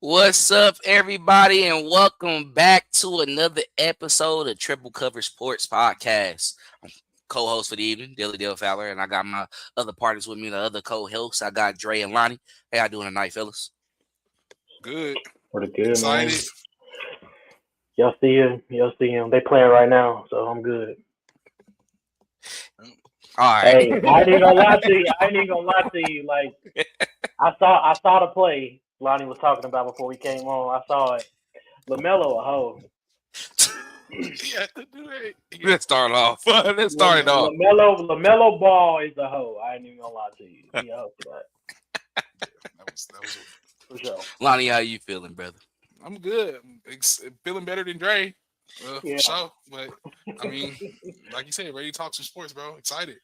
What's up, everybody, and welcome back to another episode of Triple Cover Sports Podcast. I'm co-host for the evening, Dilly Dale Fowler, and I got my other partners with me, the other co-hosts. I got Dre and Lonnie. How y'all doing tonight, fellas? Good. Pretty good, man. Excited. Y'all see him? Y'all see him? They playing right now, so I'm good. All right. Hey, I ain't even gonna lie to you. I ain't even gonna lie to you. Like I saw the play Lonnie was talking about before we came on. I saw it. LaMelo a hoe. Yeah, to do that. Let's start off. Let's start it off. LaMelo Ball is a hoe. I ain't even gonna lie to you. He a hoe for that. That was. For sure. Lonnie, how you feeling, brother? I'm good. Feeling better than Dre. Yeah. For sure. But I mean, like you said, ready to talk some sports, bro. Excited.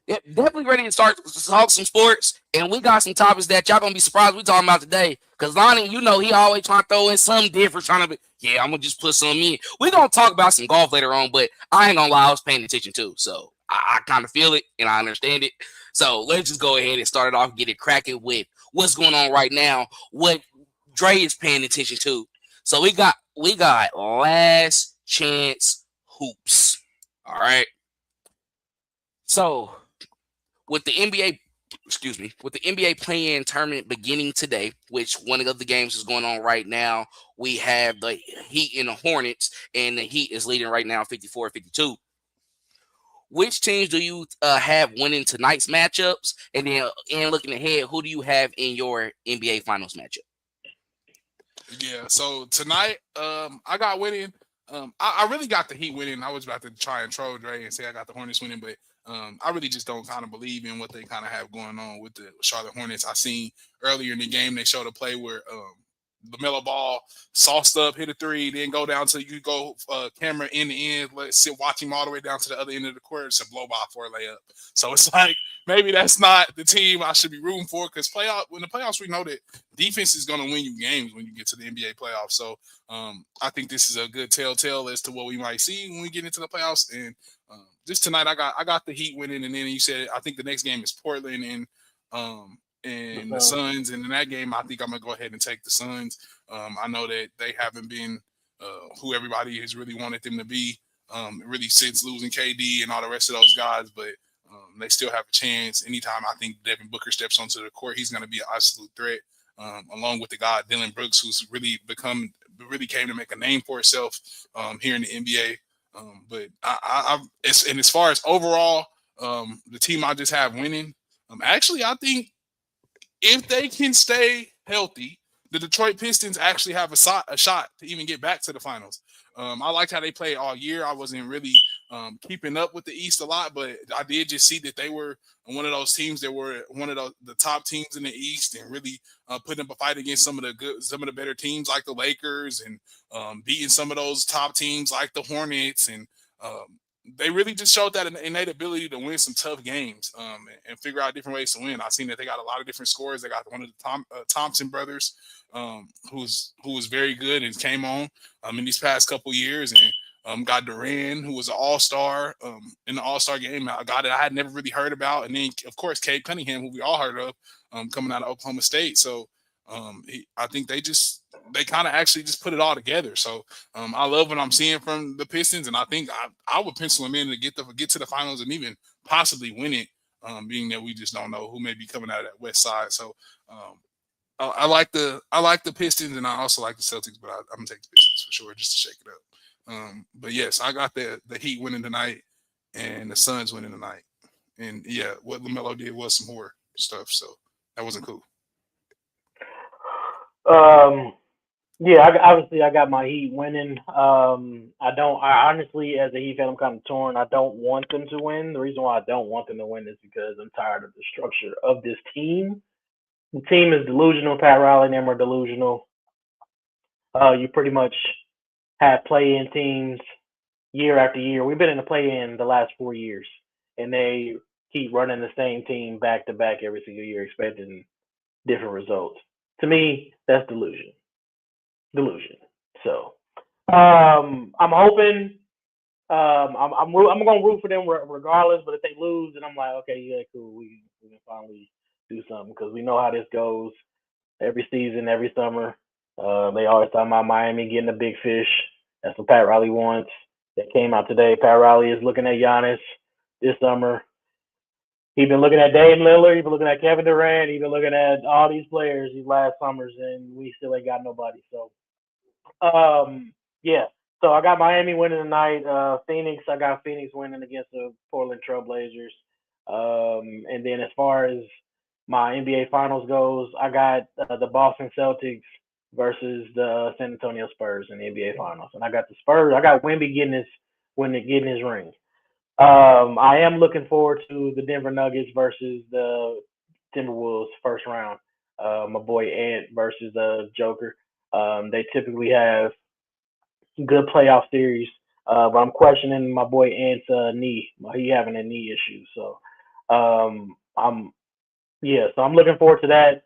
Yeah, definitely ready to start to talk some sports, and we got some topics that y'all gonna be surprised we talking about today. Cause Lonnie, he always trying to throw in something different, trying to be, yeah, I'm gonna just put some in. We gonna talk about some golf later on, but I ain't gonna lie, I was paying attention too, so I kind of feel it and I understand it. So let's just go ahead and start it off, get it cracking with what's going on right now, what Dre is paying attention to. So we got last chance hoops. All right. So with the NBA, with the NBA play-in tournament beginning today, which one of the games is going on right now, we have the Heat and the Hornets, and the Heat is leading right now 54-52. Which teams do you have winning tonight's matchups? And then, and looking ahead, who do you have in your NBA Finals matchup? Yeah. So tonight, I got winning. I really got the Heat winning. I was about to try and troll Dre and say I got the Hornets winning, but I really just don't kind of believe in what they kind of have going on with the Charlotte Hornets. I seen earlier in the game they showed a play where LaMelo Ball sauced up, hit a three, then go down to you go camera in the end, let sit watch him all the way down to the other end of the court. It's a blow by for a layup. So it's like maybe that's not the team I should be rooting for because when the playoffs we know that defense is going to win you games when you get to the NBA playoffs. So I think this is a good telltale as to what we might see when we get into the playoffs. And just tonight, I got the Heat winning, and then you said I think the next game is Portland and the Suns. And in that game, I think I'm gonna go ahead and take the Suns. I know that they haven't been who everybody has really wanted them to be, really since losing KD and all the rest of those guys, but. They still have a chance. Anytime I think Devin Booker steps onto the court, he's going to be an absolute threat. Along with the guy Dylan Brooks, who's really came to make a name for himself here in the NBA. But as far as overall, the team I just have winning, actually, I think if they can stay healthy, the Detroit Pistons actually have a shot to even get back to the finals. I liked how they played all year. I wasn't really keeping up with the East a lot, but I did just see that they were one of those teams that were one of the top teams in the East and really putting up a fight against some of the better teams like the Lakers and beating some of those top teams like the Hornets and they really just showed that innate ability to win some tough games and figure out different ways to win. I've seen that they got a lot of different scores. They got one of the Thompson brothers, who was very good and came on in these past couple years, and got Duran, who was an all-star in the all-star game, a guy that I had never really heard about, and then of course Cade Cunningham, who we all heard of, coming out of Oklahoma State. So I think they kind of actually just put it all together. So I love what I'm seeing from the Pistons, and I think I would pencil them in to get to the finals and even possibly win it. Being that we just don't know who may be coming out of that West Side. So I like the Pistons, and I also like the Celtics, but I'm gonna take the Pistons for sure just to shake it up. But yes, I got the Heat winning tonight and the Suns winning tonight. And yeah, what LaMelo did was some horror stuff, so that wasn't cool. Um, yeah, obviously I got my Heat winning. I honestly, as a Heat fan, I'm kind of torn. I don't want them to win. The reason why I don't want them to win is because I'm tired of the structure of this team. The team is delusional. Pat Riley and them are delusional. You pretty much have play-in teams year after year. We've been in the play-in the last 4 years, and they keep running the same team back to back every single year, expecting different results. To me, that's delusion. So, I'm hoping. I'm gonna root for them regardless. But if they lose, then I'm like, okay, yeah, cool. We can finally do something because we know how this goes every season, every summer. They always talking about Miami getting a big fish. That's what Pat Riley wants. That came out today. Pat Riley is looking at Giannis this summer. He's been looking at Dame Lillard. He's been looking at Kevin Durant. He's been looking at all these players these last summers, and we still ain't got nobody. So, yeah. So I got Miami winning tonight. Phoenix, I got Phoenix winning against the Portland Trailblazers. And then as far as my NBA Finals goes, I got the Boston Celtics versus the San Antonio Spurs in the NBA Finals, and I got the Spurs. I got Wemby getting his ring. I am looking forward to the Denver Nuggets versus the Timberwolves first round. My boy Ant versus Joker. They typically have good playoff series, but I'm questioning my boy Ant's knee. He having a knee issue, so I'm so I'm looking forward to that.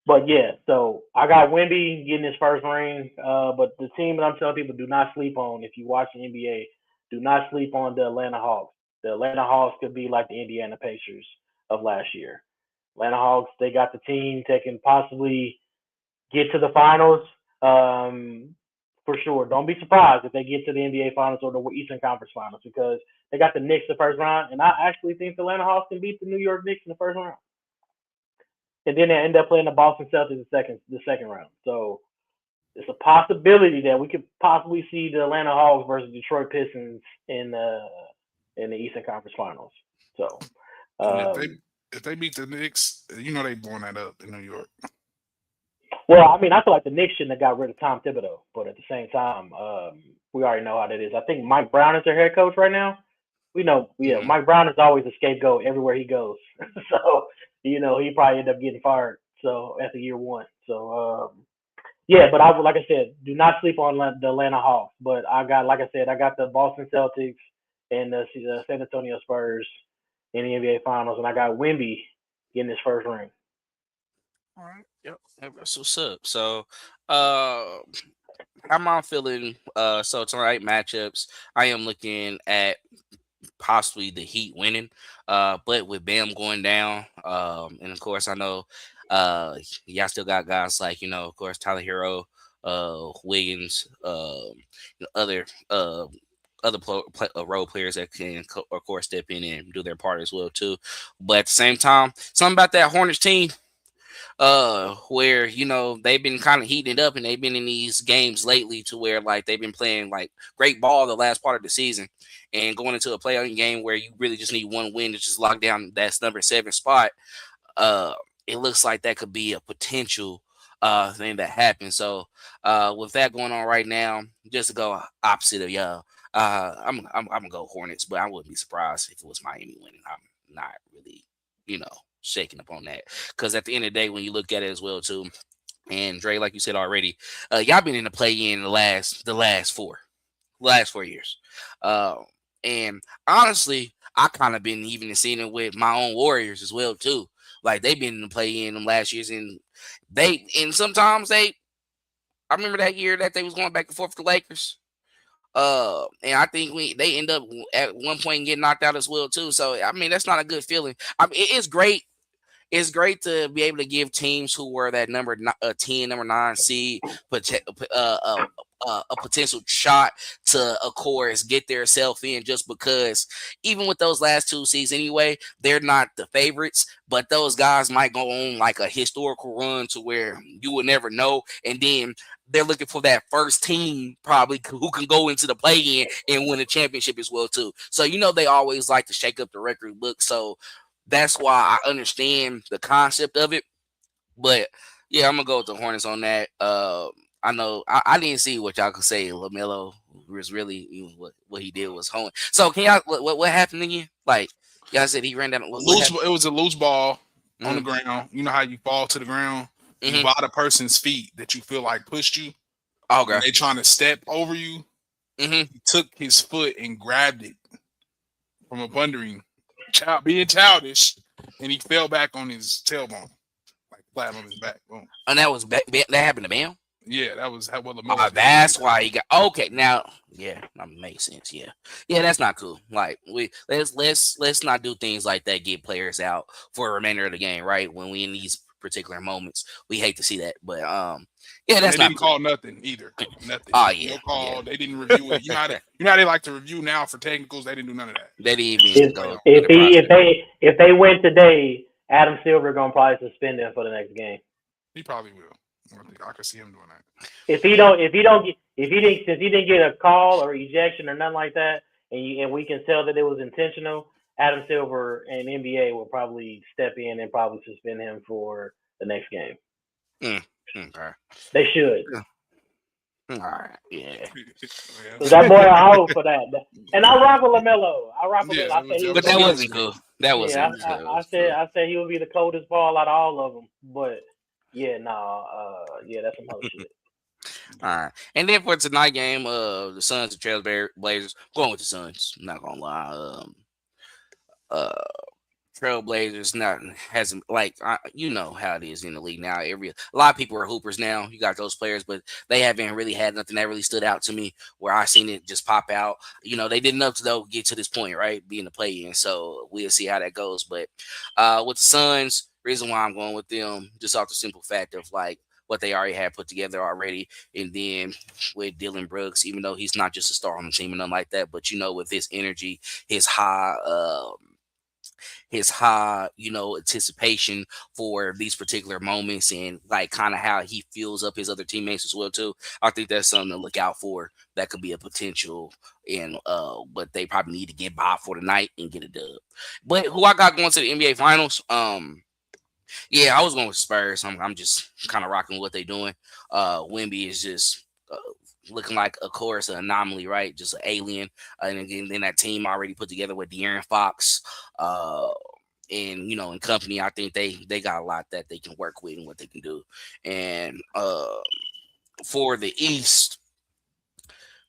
But yeah, so I got Wemby getting his first ring. But the team that I'm telling people do not sleep on if you watch the NBA, do not sleep on the Atlanta Hawks. The Atlanta Hawks could be like the Indiana Pacers of last year. Atlanta Hawks, they got the team that can possibly get to the finals. For sure. Don't be surprised if they get to the NBA Finals or the Eastern Conference Finals because they got the Knicks the first round, and I actually think the Atlanta Hawks can beat the New York Knicks in the first round. And then they end up playing the Boston Celtics the second round. So it's a possibility that we could possibly see the Atlanta Hawks versus Detroit Pistons in the Eastern Conference Finals. So if they beat the Knicks, they blowing that up in New York. Well, I mean, I feel like the Knicks shouldn't have got rid of Tom Thibodeau, but at the same time, we already know how that is. I think Mike Brown is their head coach right now. We know, Mike Brown is always a scapegoat everywhere he goes. So, he probably end up getting fired. So after year one. So, but like I said, do not sleep on the Atlanta Hawks. But I got the Boston Celtics and the San Antonio Spurs in the NBA Finals, and I got Wemby getting his first ring. All right. Yep. That's what's up. So, uh, how am I feeling? So tonight matchups, I am looking at possibly the Heat winning. But with Bam going down, and of course I know, y'all still got guys like of course Tyler Hero, Wiggins, other role players that can of course step in and do their part as well too. But at the same time, something about that Hornets team where they've been kind of heating it up and they've been in these games lately to where like they've been playing like great ball the last part of the season and going into a playoff game where you really just need one win to just lock down that number 7 spot. uh it looks like that could be a potential thing that happens. So with that going on right now, just to go opposite of y'all, I'm gonna go Hornets, but I wouldn't be surprised if it was Miami winning. I'm not really shaking up on that, because at the end of the day, when you look at it as well too, and Dre, like you said already, y'all been in the play in the last 4 years, uh, and honestly, I kind of been even seeing it with my own Warriors as well too. Like they've been in the play in them last years, and sometimes I remember that year that they was going back and forth with the Lakers. And I think they end up at one point getting knocked out as well too. So I mean, that's not a good feeling. I mean, it's great. It's great to be able to give teams who were that number 10, number 9 seed, a potential shot to, of course, get their self in, just because even with those last 2 seasons anyway, they're not the favorites, but those guys might go on like a historical run to where you would never know. And then they're looking for that first team probably who can go into the play-in and win a championship as well too. So they always like to shake up the record book. So that's why I understand the concept of it. But yeah, I'm gonna go with the Hornets on that. I know I didn't see what y'all could say. LaMelo was really what he did was home. So can y'all what happened again? Like y'all said he ran down. It was a loose ball on the ground. You know how you fall to the ground, you by the person's feet that you feel like pushed you. Okay. And they trying to step over you. He took his foot and grabbed it from a bundering, being childish, and he fell back on his tailbone, like flat on his back. Boom. And that happened to Bam. Yeah, that was what LaMelo did. That's why he got okay. Now, yeah, that makes sense. Yeah, that's not cool. Like let's not do things like that. Get players out for the remainder of the game, right? When we in these particular moments. We hate to see that, but yeah, And that's they not didn't cool. call nothing either. Nothing. Oh yeah, No call. yeah. They didn't review it. You know how they like to review now for technicals. They didn't do none of that. They didn't even If Straight go on. through the process. if they win today, Adam Silver gonna probably suspend him for the next game. He probably will. I could see him doing that. If he didn't since he didn't get a call or ejection or nothing like that, and we can tell that it was intentional, Adam Silver and NBA will probably step in and probably suspend him for the next game. Okay. They should. All right. Yeah. Cause that boy a hoe for that. And I rock with LaMelo. Yeah, I said he But was that gonna wasn't cool. That be. wasn't Yeah, cool. I said he would be the coldest ball out of all of them. But yeah, yeah, that's some other shit. All right. And then for tonnight game, the Suns and Trailblazers. Going with the Suns. I'm not gonna lie. Uh, Trailblazers not hasn't like you know how it is in the league now. A lot of people are hoopers now. You got those players, but they haven't really had nothing that really stood out to me where I seen it just pop out. You know, they did enough to though get to this point, right? Being the play in. So we'll see how that goes. But with the Suns, reason why I'm going with them, just off the simple fact of like what they already had put together already. And then with Dylan Brooks, even though he's not just a star on the team and nothing like that, but you know, with his energy, his high, you know, anticipation for these particular moments and like kind of how he fills up his other teammates as well too. I think that's something to look out for. That could be a potential, and but they probably need to get by for the night and get a dub. But who I got going to the NBA Finals? Yeah, I was going with Spurs. I'm just kind of rocking what they're doing. Wemby is just looking like, of course, an anomaly, right? Just an alien. And again, then that team already put together with De'Aaron Fox, and you know, in company, I think they got a lot that they can work with and what they can do. And for the East,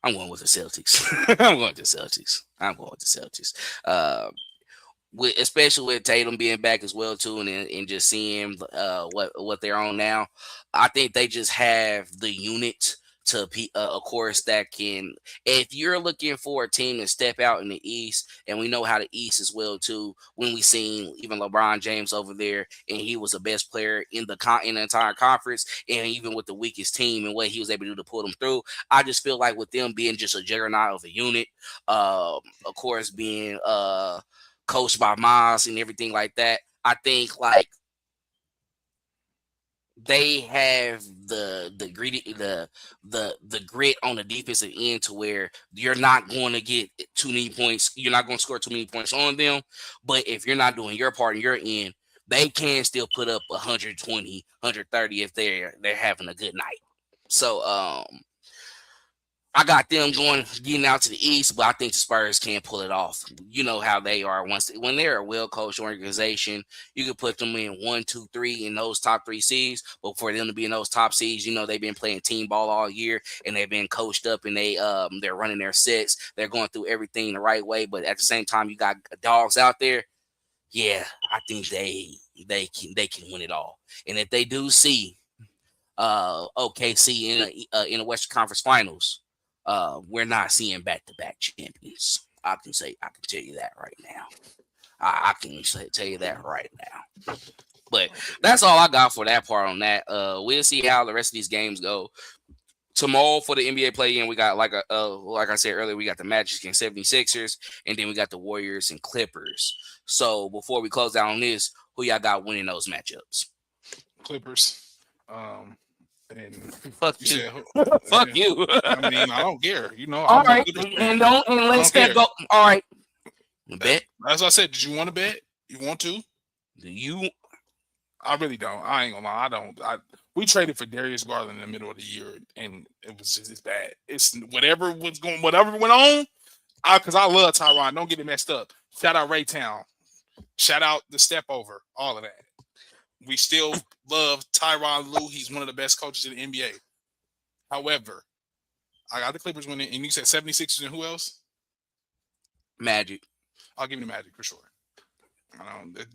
I'm going with the Celtics. I'm going with the Celtics. I'm going with the Celtics. Especially with Tatum being back as well too, and just seeing what they're on now, I think they just have the unit to of course that can. If you're looking for a team to step out in the East, and we know how the East as well too, when we seen even LeBron James over there, and he was the best player in the entire conference, and even with the weakest team and what he was able to do to pull them through, I just feel like with them being just a juggernaut of a unit, of course being coached by Miles and everything like that. I think like they have the grit on the defensive end to where you're not going to get too many points. You're not going to score too many points on them. But if you're not doing your part in your end, they can still put up 120, 130 if they're having a good night. So I got them getting out to the East, but I think the Spurs can't pull it off. You know how they are when they're a well-coached organization. You can put them in 1, 2, 3 in those top 3 seeds, but for them to be in those top seeds, you know they've been playing team ball all year and they've been coached up and they're running their sets. They're going through everything the right way, but at the same time, you got dogs out there. Yeah, I think they can win it all. And if they do see OKC in the Western Conference Finals, we're not seeing back-to-back champions. I can tell you that right now. I can tell you that right now. But that's all I got for that part on that. We'll see how the rest of these games go. Tomorrow for the NBA play-in, we got like I said earlier, we got the Magic and 76ers, and then we got the Warriors and Clippers. So before we close out on this, who y'all got winning those matchups? Clippers. And Fuck you you. said, Fuck you. I mean, I don't care. You know, All I'm right, a Clippers and fan. let's care. go. All right, bet. As I said, did you want to bet? You want to? Do you? I really don't. I ain't gonna lie. I don't. We traded for Darius Garland in the middle of the year, and it was just as bad. It's whatever went on. Because I love Tyron. Don't get it messed up. Shout out Raytown. Shout out the Step Over. All of that. We still love Tyronn Lue. He's one of the best coaches in the NBA. However, I got the Clippers winning, and you said 76ers and who else? Magic. I'll give you the Magic for sure.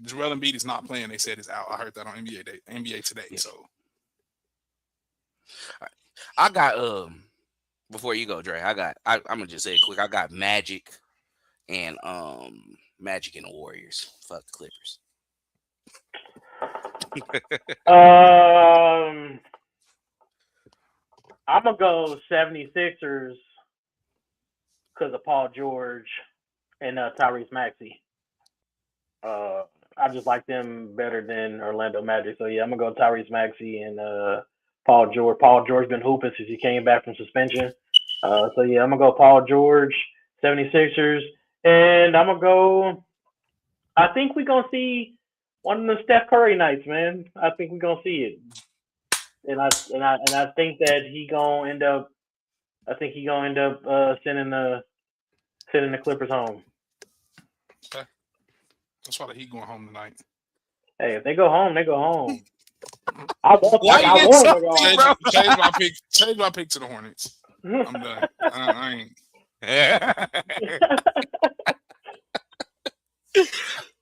Joel Embiid is not playing. They said is out. I heard that on NBA today. Yeah. So I got before you go, Dre, I'm gonna just say it quick. I got Magic and the Warriors. Fuck the Clippers. I'm gonna go 76ers because of Paul George and Tyrese Maxey. Uh, I just like them better than Orlando Magic. So yeah, I'm gonna go Tyrese Maxey and Paul George. Paul George been hooping since he came back from suspension. So yeah, I'm gonna go Paul George, 76ers, and I'm gonna go. I think we're gonna see one of the Steph Curry nights, man. I think we're gonna see it, and I think that he gonna end up. I think he gonna end up sending the Clippers home. Okay. That's why the Heat going home tonight. Hey, if they go home, they go home. I want Why I you get want them to go salty, home. bro? Change my pick. Change my pick to the Hornets. I'm done. I ain't.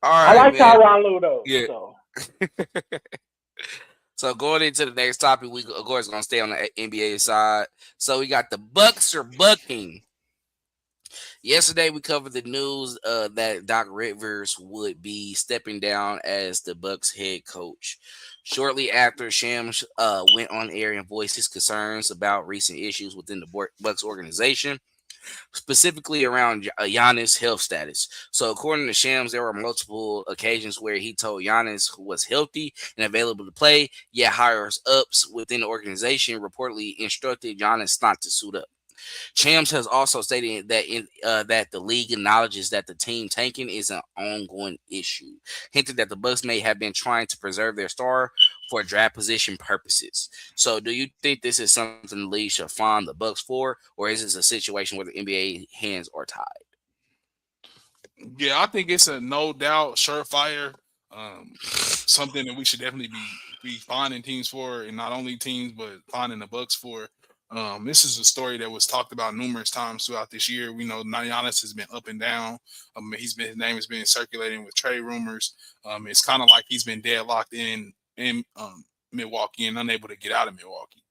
All I right, like man. Tyronn Lue though. Yeah. So So going into the next topic, we of course gonna stay on the NBA side. So we got the Bucks are bucking. Yesterday we covered the news that Doc Rivers would be stepping down as the Bucks head coach. Shortly after, Shams went on air and voiced his concerns about recent issues within the Bucks organization, specifically around Giannis' health status. So, according to Shams, there were multiple occasions where he told Giannis was healthy and available to play, yet higher ups within the organization reportedly instructed Giannis not to suit up. Shams has also stated that the league acknowledges that the team tanking is an ongoing issue, hinted that the Bucks may have been trying to preserve their star for draft position purposes. So, do you think this is something the league should fine the Bucks for, or is this a situation where the NBA hands are tied? Yeah, I think it's a no doubt surefire. Something that we should definitely be finding teams for, and not only teams, but finding the Bucks for. This is a story that was talked about numerous times throughout this year. We know Giannis has been up and down. His name has been circulating with trade rumors. It's kind of like he's been deadlocked in Milwaukee and unable to get out of Milwaukee.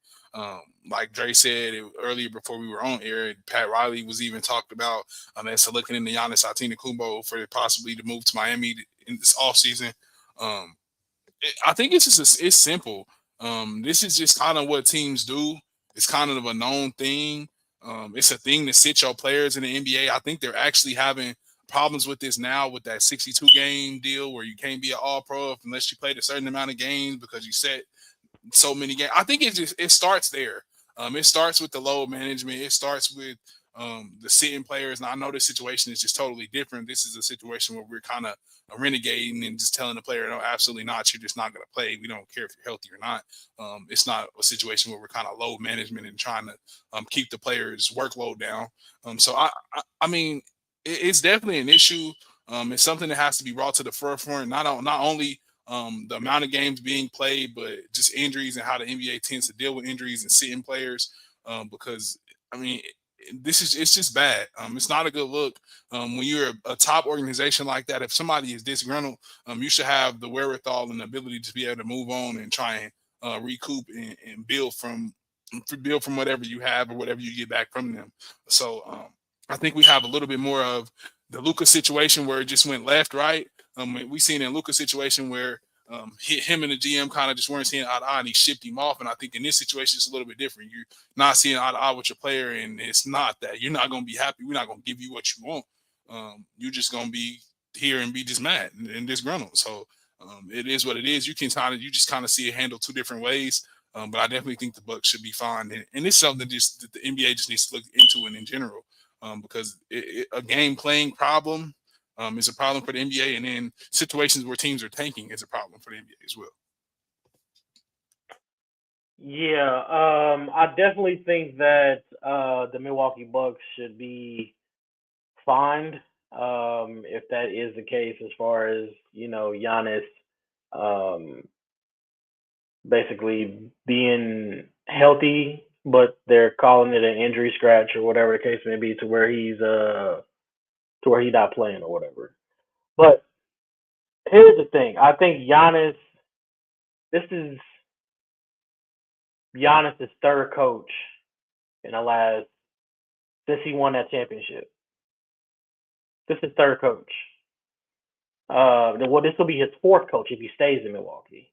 Like Dre said earlier before we were on air, Pat Riley was even talked about as looking into Giannis Antetokounmpo for possibly to move to Miami in this offseason. I think it's simple. This is just kind of what teams do. It's kind of a known thing. It's a thing to sit your players in the NBA. I think they're actually having problems with this now with that 62 game deal where you can't be an all pro unless you played a certain amount of games because you set so many games. I think it starts there. It starts with the load management. It starts with the sitting players. And I know this situation is just totally different. This is a situation where we're kind of renegading and just telling the player, no, absolutely not. You're just not going to play. We don't care if you're healthy or not. It's not a situation where we're kind of load management and trying to keep the players' workload down. I mean, it's definitely an issue. It's something that has to be brought to the forefront. Not only the amount of games being played, but just injuries and how the NBA tends to deal with injuries and sitting players. Because I mean, it's just bad. It's not a good look. When you're a top organization like that, if somebody is disgruntled, you should have the wherewithal and the ability to be able to move on and try and recoup and build from whatever you have or whatever you get back from them. So I think we have a little bit more of the Luka situation where it just went left, right. We seen in Luka's situation where him and the GM kind of just weren't seeing eye to eye, and he shipped him off. And I think in this situation, it's a little bit different. You're not seeing eye to eye with your player, and it's not that you're not going to be happy. We're not going to give you what you want. You're just going to be here and be just mad and disgruntled. So it is what it is. You just kind of see it handled two different ways. But I definitely think the Bucks should be fine, and it's something that the NBA just needs to look into it in general, because a game playing problem is a problem for the NBA, and then situations where teams are tanking is a problem for the NBA as well. yeah, I definitely think that the Milwaukee Bucks should be fined if that is the case. As far as Giannis um, basically being healthy, but they're calling it an injury scratch or whatever the case may be, to where he's not playing or whatever. But here's the thing: I think Giannis. This is Giannis' third coach in the last since he won that championship. This is third coach. Well, this will be his fourth coach if he stays in Milwaukee.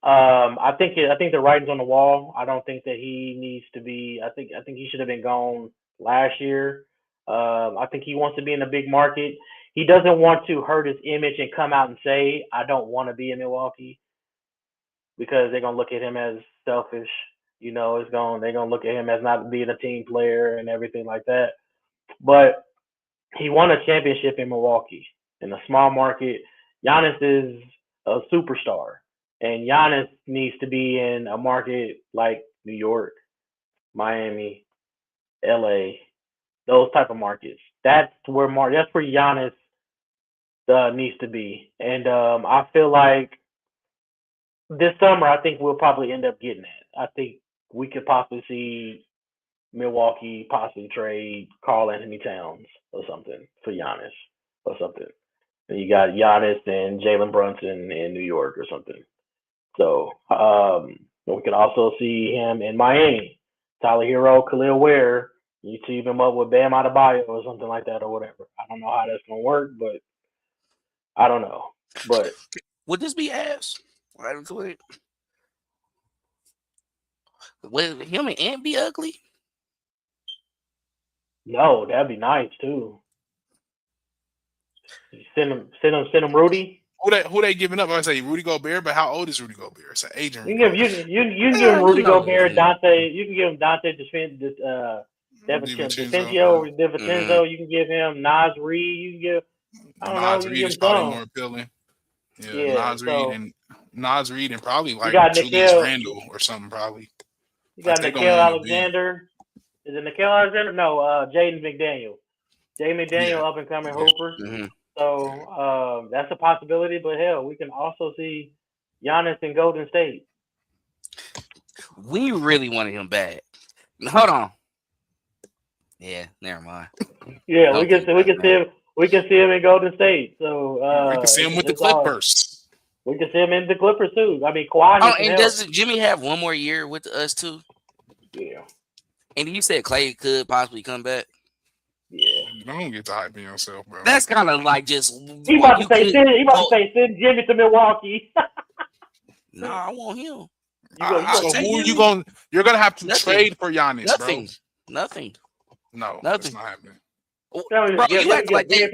I think the writing's on the wall. I don't think that he needs to be. I think he should have been gone last year. I think he wants to be in a big market. He doesn't want to hurt his image and come out and say, "I don't want to be in Milwaukee," because they're gonna look at him as selfish. They're gonna look at him as not being a team player and everything like that. But he won a championship in Milwaukee in a small market. Giannis is a superstar, and Giannis needs to be in a market like New York, Miami, LA, those type of markets. That's where Giannis needs to be, and I feel like this summer I think we'll probably end up getting that. I think we could possibly see Milwaukee possibly trade Carl Anthony Towns or something for Giannis or something. And you got Giannis and Jalen Brunson in New York or something. So we could also see him in Miami. Tyler Hero, Khalil Ware. You team him up with Bam Adebayo or something like that or whatever. I don't know how that's gonna work, but I don't know. But would this be ass? Would him and Ant be ugly? no, that'd be nice too. Send him Rudy. Who they giving up? I say Rudy Gobert, but how old is Rudy Gobert? It's an aging. You can give him Rudy Gobert, Dante. You can give him Dante DiVincenzo. You can give him Nas Reed. You can give. I don't know. Nas Reed is probably more appealing. Yeah, Nas Reed and probably like Julius Randle or something probably. You got Nickeil Alexander. Is it Nickeil Alexander? No, Jaden McDaniel. Jaden McDaniel, up and coming hooper. Mm-hmm. So that's a possibility. But hell, we can also see Giannis in Golden State. We really wanted him bad. Hold on. Yeah, never mind. Yeah, we can see him in Golden State. So we can see him with the Clippers. We can see him in the Clippers too. I mean, Kawhi. Oh, and does Jimmy have one more year with us too? Yeah. And you said Clay could possibly come back. Yeah. Don't get to hyping yourself, bro. That's kind of like just. He about to say send Jimmy to Milwaukee. No, I want him. So who are you going? You're gonna have to trade for Giannis, Nothing. bro. Nothing. No, nothing. That's not happening. Bro, you act like that.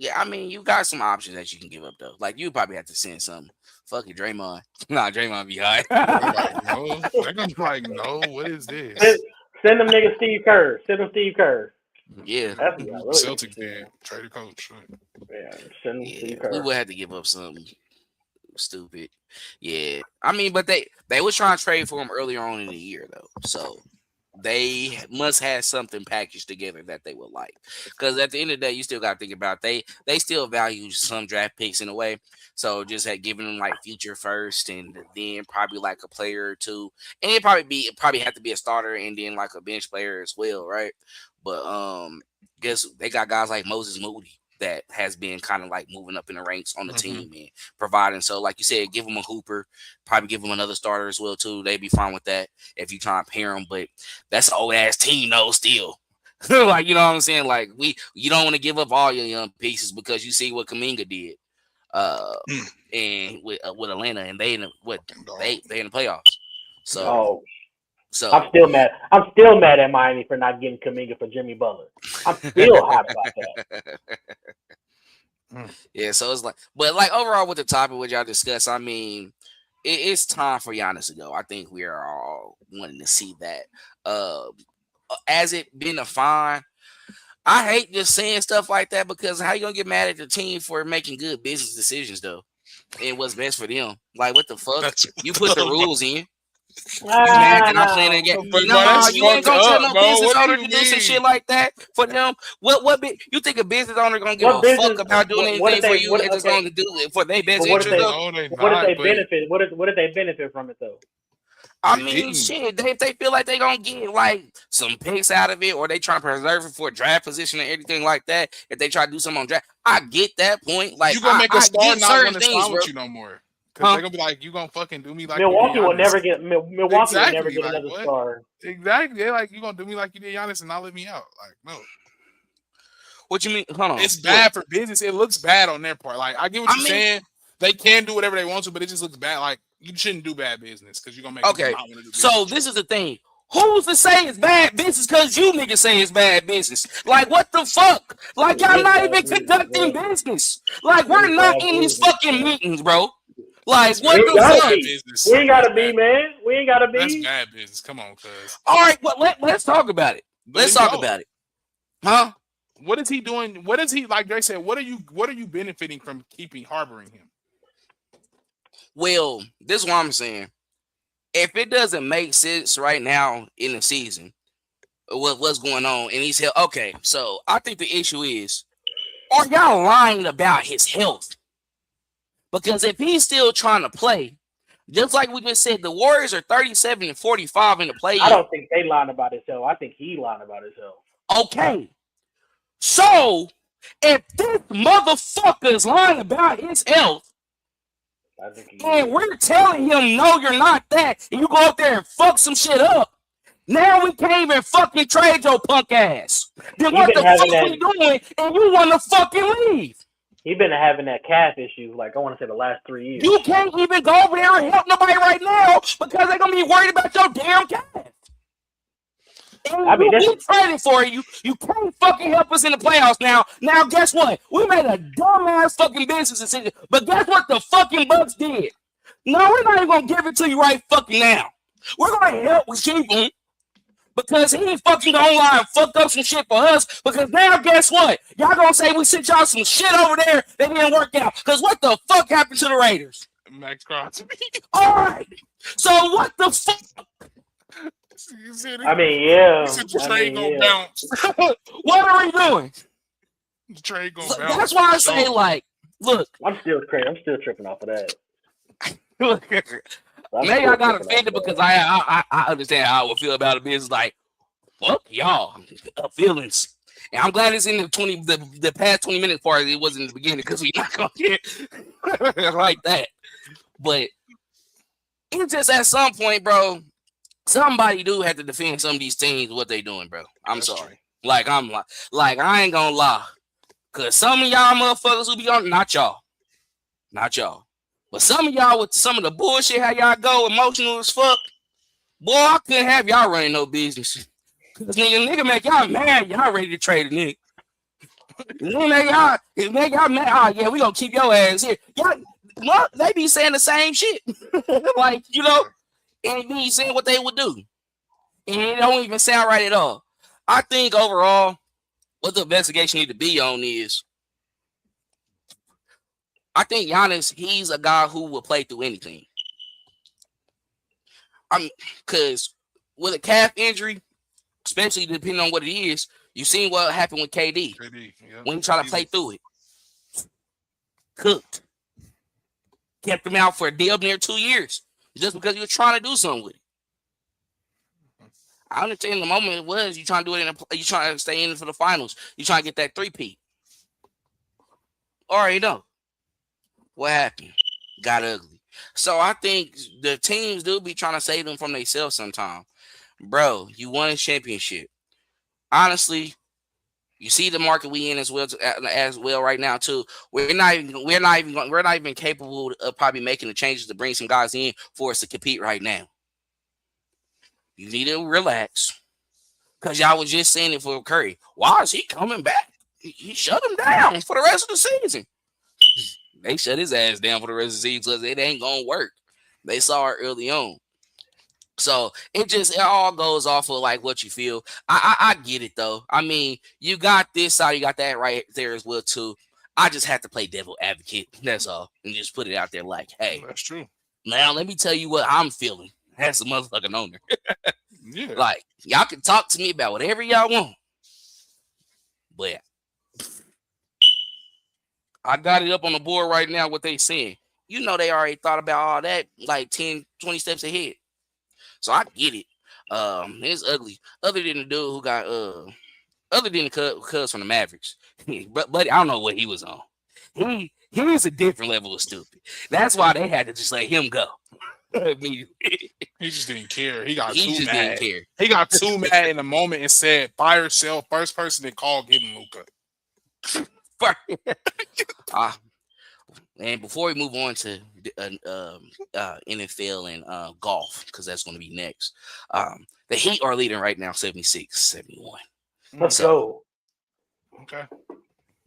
Yeah, I mean, you got some options that you can give up though. Like you probably have to send something. Fuck it, Draymond. Nah, Draymond be high. They're gonna be like, no, what is this? Send them nigga Steve Kerr. Send them Steve Kerr. Yeah. Celtics then trade a coach. Yeah, send them Steve Kerr. We would have to give up something stupid. Yeah. I mean, but they was trying to trade for him earlier on in the year though. So they must have something packaged together that they would like. Because at the end of the day, you still got to think about they still value some draft picks in a way. So just had given them like future first and then probably like a player or two. And it probably have to be a starter and then like a bench player as well, right? But guess they got guys like Moses Moody that has been kind of like moving up in the ranks on the team and providing. So like you said, give them a hooper, probably give them another starter as well too. They'd be fine with that if you try to pair them. But that's an old ass team though still. Like, you know what I'm saying? Like you don't want to give up all your young pieces because you see what Kuminga did and with Atlanta, and they in the playoffs. So I'm still mad. I'm still mad at Miami for not getting Kuminga for Jimmy Butler. I'm still hot about that. Yeah, so it's like, but like overall with the topic which y'all discuss, I mean, it's time for Giannis to go. I think we are all wanting to see that. As it been a fine, I hate just saying stuff like that because how you gonna get mad at the team for making good business decisions though, and what's best for them? Like what the fuck? You put the rules in. You mad that I'm playing that game? No, you ain't gonna tell no business owner to do some shit like that for them. What you think a business owner gonna give a fuck about doing anything for you and just gonna do it for their best interest? What did they benefit? What did they benefit from it though? I mean, shit. If they feel like they gonna get like some picks out of it, or they try to preserve it for a draft position or anything like that, if they try to do something on draft, I get that point. Like you gonna make a star not want to sign with you no more. Because they're gonna be like, you gonna fucking do me like Milwaukee will never get another star. Exactly. They're like, you gonna do me like you did Giannis and not let me out. Like, no. What you mean? Hold on. It's bad for business. It looks bad on their part. Like, I get what you're saying. they can do whatever they want to, but it just looks bad. Like you shouldn't do bad business because you're gonna make people Okay, not want to do business. so this is the thing. Who's to say it's bad business because you niggas say it's bad business? Like, what the fuck? Like, y'all not even conducting business. Like, we're not in these fucking meetings, bro. Like, what the fuck? We ain't gotta be, man. We ain't gotta be. That's bad business. Come on, cuz. All right, well, let's talk about it. Let's talk about it. Huh? What is he doing? What is he, like they said, what are you benefiting from harboring him? Well, this is what I'm saying. If it doesn't make sense right now in the season, what's going on, and he said, okay, so I think the issue is, are y'all lying about his health? Because if he's still trying to play, just like we just said, the Warriors are 37-45 in the play. I don't think they lying about his health. I think he lying about his health. Okay. So, if this motherfucker is lying about his health, and we're telling him, no, you're not that, and you go up there and fuck some shit up, now we can't even fucking trade your punk ass. Then what the fuck are we doing, and you want to fucking leave? He been having that calf issue, like, I want to say the last 3 years. You can't even go over there and help nobody right now because they're going to be worried about your damn calf. I mean, we traded for you. You can't fucking help us in the playoffs now. Now, guess what? We made a dumbass fucking business decision. But guess what the fucking Bucks did? No, we're not even going to give it to you right fucking now. We're going to help with keep him because he ain't fucking going to lie and fuck up some shit for us. Because now, guess what? Y'all going to say we sent y'all some shit over there that didn't work out. Because what the fuck happened to the Raiders? Max Crosby. All right. So what the fuck? I mean, yeah. The trade gonna bounce. What are we doing? The trade gonna bounce. That's why I say, like, look. I'm still tripping off of that. Maybe I got offended because I understand how I would feel about a business. Like, fuck y'all feelings. And I'm glad it's in the past 20 minutes part. It wasn't in the beginning because we're not gonna get like that. But it's just at some point, bro. Somebody do have to defend some of these teams what they doing, bro. I'm sorry. Like I ain't gonna lie. Cause some of y'all motherfuckers who be on, not y'all. But some of y'all with some of the bullshit how y'all go emotional as fuck. Boy, I couldn't have y'all running no business. Cause nigga make y'all mad. Y'all ready to trade a nigga. Make y'all mad. Oh yeah, we gonna keep your ass here. Y'all, they be saying the same shit. Like, you know. And be saying what they would do. And it don't even sound right at all. I think overall, what the investigation need to be on is, I think Giannis, he's a guy who will play through anything. Because with a calf injury, especially depending on what it is, you seen what happened with KD. When he tried to play through it. Cooked. Kept him out for damn near 2 years. Just because you were trying to do something with it. I understand the moment it was you trying to do it you trying to stay in for the finals. You trying to get that 3-peat. Already know what happened. Got ugly. So I think the teams do be trying to save them from themselves sometimes. Bro, you won a championship. Honestly, you see the market we in as well right now too. We're not even capable of probably making the changes to bring some guys in for us to compete right now. You need to relax, cause y'all was just saying it for Curry. Why is he coming back? He shut him down for the rest of the season. They shut his ass down for the rest of the season because it ain't gonna work. They saw it early on. So it all goes off of like what you feel. I get it though. I mean, you got this side, you got that right there as well too. I just have to play devil advocate. That's all, and just put it out there like, hey, that's true. Now let me tell you what I'm feeling. That's a motherfucking owner. Yeah. Like y'all can talk to me about whatever y'all want, but I got it up on the board right now. What they saying? You know they already thought about all that like 10, 20 steps ahead. So I get it. It's ugly. Other than the dude who got other than the cuz from the Mavericks. but I don't know what he was on. He's a different level of stupid. That's why they had to just let him go. He just didn't care. He got too mad. Didn't care. He got too mad in the moment and said, "By yourself." First person that called, give him Luka. And before we move on to NFL and golf, because that's going to be next, the Heat are leading right now 76-71. Let's Mm, So go. okay.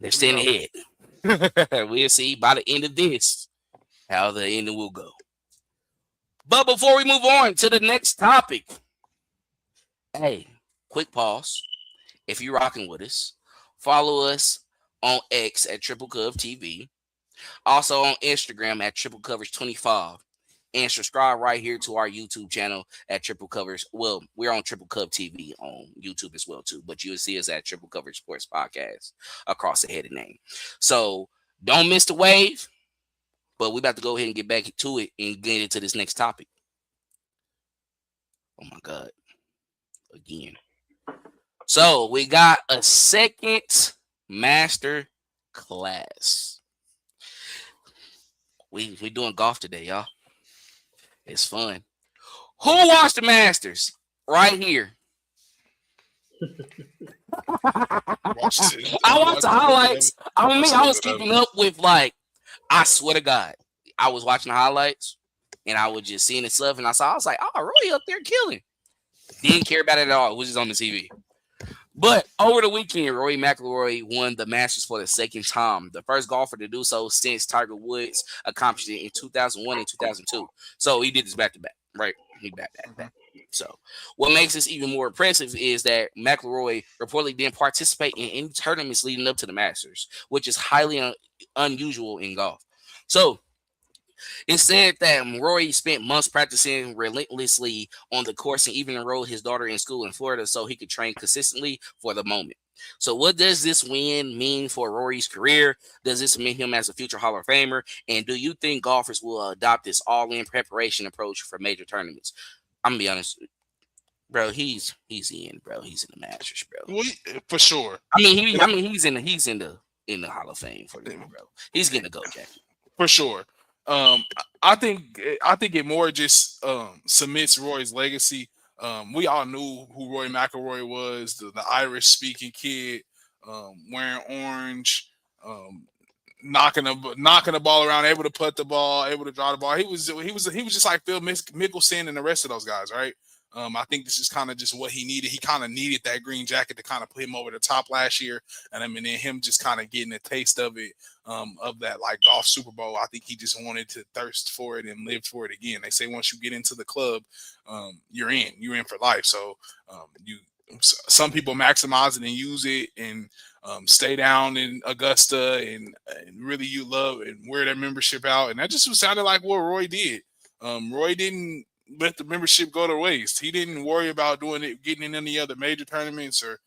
they're Here we staying go. ahead. We'll see by the end of this how the ending will go. But before we move on to the next topic, hey, quick pause. If you're rocking with us, follow us on X at Triple Cove TV. Also on Instagram at Triple Coverage 25. And subscribe right here to our YouTube channel at Triple Covers. Well, we're on Triple Cove TV on YouTube as well too, but you'll see us at Triple Coverage Sports Podcast across the headed name. So don't miss the wave, but we about to go ahead and get back to it and get into this next topic. Oh my God, again. So we got a second master class. We doing golf today, y'all. It's fun. Who watched the Masters? Right here. Watched it. I I watched the watched a little bit of highlights. it. I mean, Watched a I little was bit of keeping it. up with I swear to God, I was watching the highlights and I was just seeing the stuff and I was like, oh, Rory up there killing. Didn't care about it at all. It was just on the TV. But over the weekend, Rory McIlroy won the Masters for the second time, the first golfer to do so since Tiger Woods accomplished it in 2001 and 2002. So he did this back to back, right? He back. So what makes this even more impressive is that McIlroy reportedly didn't participate in any tournaments leading up to the Masters, which is highly unusual in golf. So it said that Rory spent months practicing relentlessly on the course and even enrolled his daughter in school in Florida so he could train consistently for the moment. So, what does this win mean for Rory's career? Does this mean him as a future Hall of Famer? And do you think golfers will adopt this all-in preparation approach for major tournaments? I'm gonna be honest, bro. He's in, bro. He's in the Masters, bro. For sure. I mean, he's in the Hall of Fame for me, bro. He's getting a gold jacket. For sure. I think it more just cements Roy's legacy. We all knew who Roy McIlroy was, the Irish speaking kid, wearing orange, um, knocking the ball around, able to put the ball, able to draw the ball. He was just like Phil Mickelson and the rest of those guys, right? I think this is kind of just what he needed. He kind of needed that green jacket to kind of put him over the top last year, and I mean, then him just kind of getting a taste of it, of that like golf Super Bowl. I think he just wanted to thirst for it and live for it again. They say once you get into the club, you're in for life. So you some people maximize it and use it and stay down in Augusta and really you love and wear their membership out. And that just sounded like what Roy did. Roy didn't let the membership go to waste. He didn't worry about doing it, getting in any other major tournaments or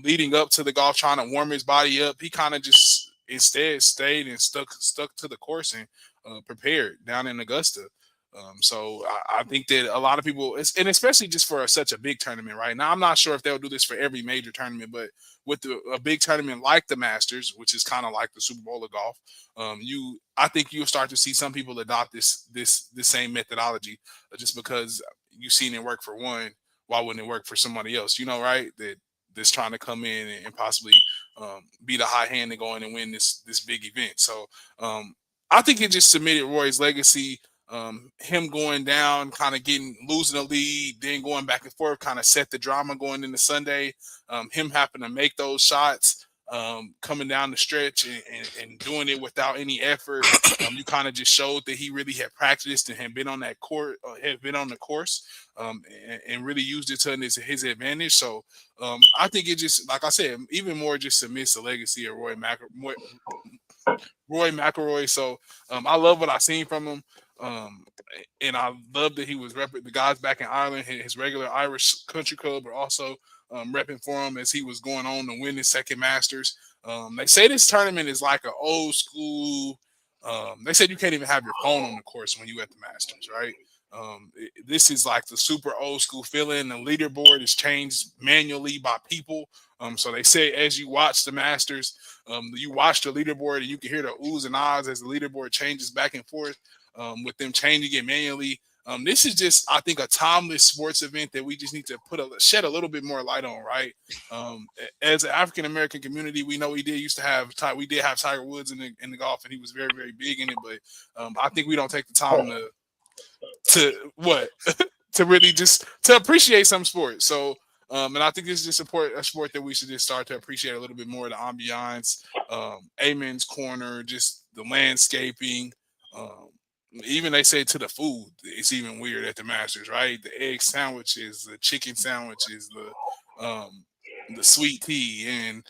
leading up to the golf, trying to warm his body up. He kind of just instead stayed and stuck to the course and prepared down in Augusta. So I think that a lot of people, and especially just for such a big tournament right now, I'm not sure if they'll do this for every major tournament, but with a big tournament like the Masters, which is kind of like the Super Bowl of golf, I think you'll start to see some people adopt this same methodology, just because you've seen it work for one. Why wouldn't it work for somebody else? You know, right? That's trying to come in and possibly be the high hand and go in and win this big event. So I think it just cemented Roy's legacy. Him going down, kind of losing the lead, then going back and forth, kind of set the drama going into Sunday. Him having to make those shots, coming down the stretch and doing it without any effort. You kind of just showed that he really had practiced and had been on that court, had been on the course, and really used it to his advantage. So I think it just, like I said, even more just cements the legacy of Roy McIlroy. So I love what I've seen from him. And I love that he was repping the guys back in Ireland, his regular Irish country club, but also repping for him as he was going on to win his second Masters. They say this tournament is like an old school. They said you can't even have your phone on the course when you at the Masters, right? This is like the super old school feeling. The leaderboard is changed manually by people. So they say as you watch the Masters, you watch the leaderboard and you can hear the oohs and ahs as the leaderboard changes back and forth. With them changing it manually, This is just, I think, a timeless sports event that we just need to shed a little bit more light on, right? As an African American community, we know we did have Tiger Woods in the golf, and he was very, very big in it. But I think we don't take the time to what to really just to appreciate some sports. So, and I think this is just a sport that we should just start to appreciate a little bit more. The ambiance, Amen's corner, just the landscaping. Even they say to the food, it's even weird at the Masters, right? The egg sandwiches, the chicken sandwiches, the sweet tea, and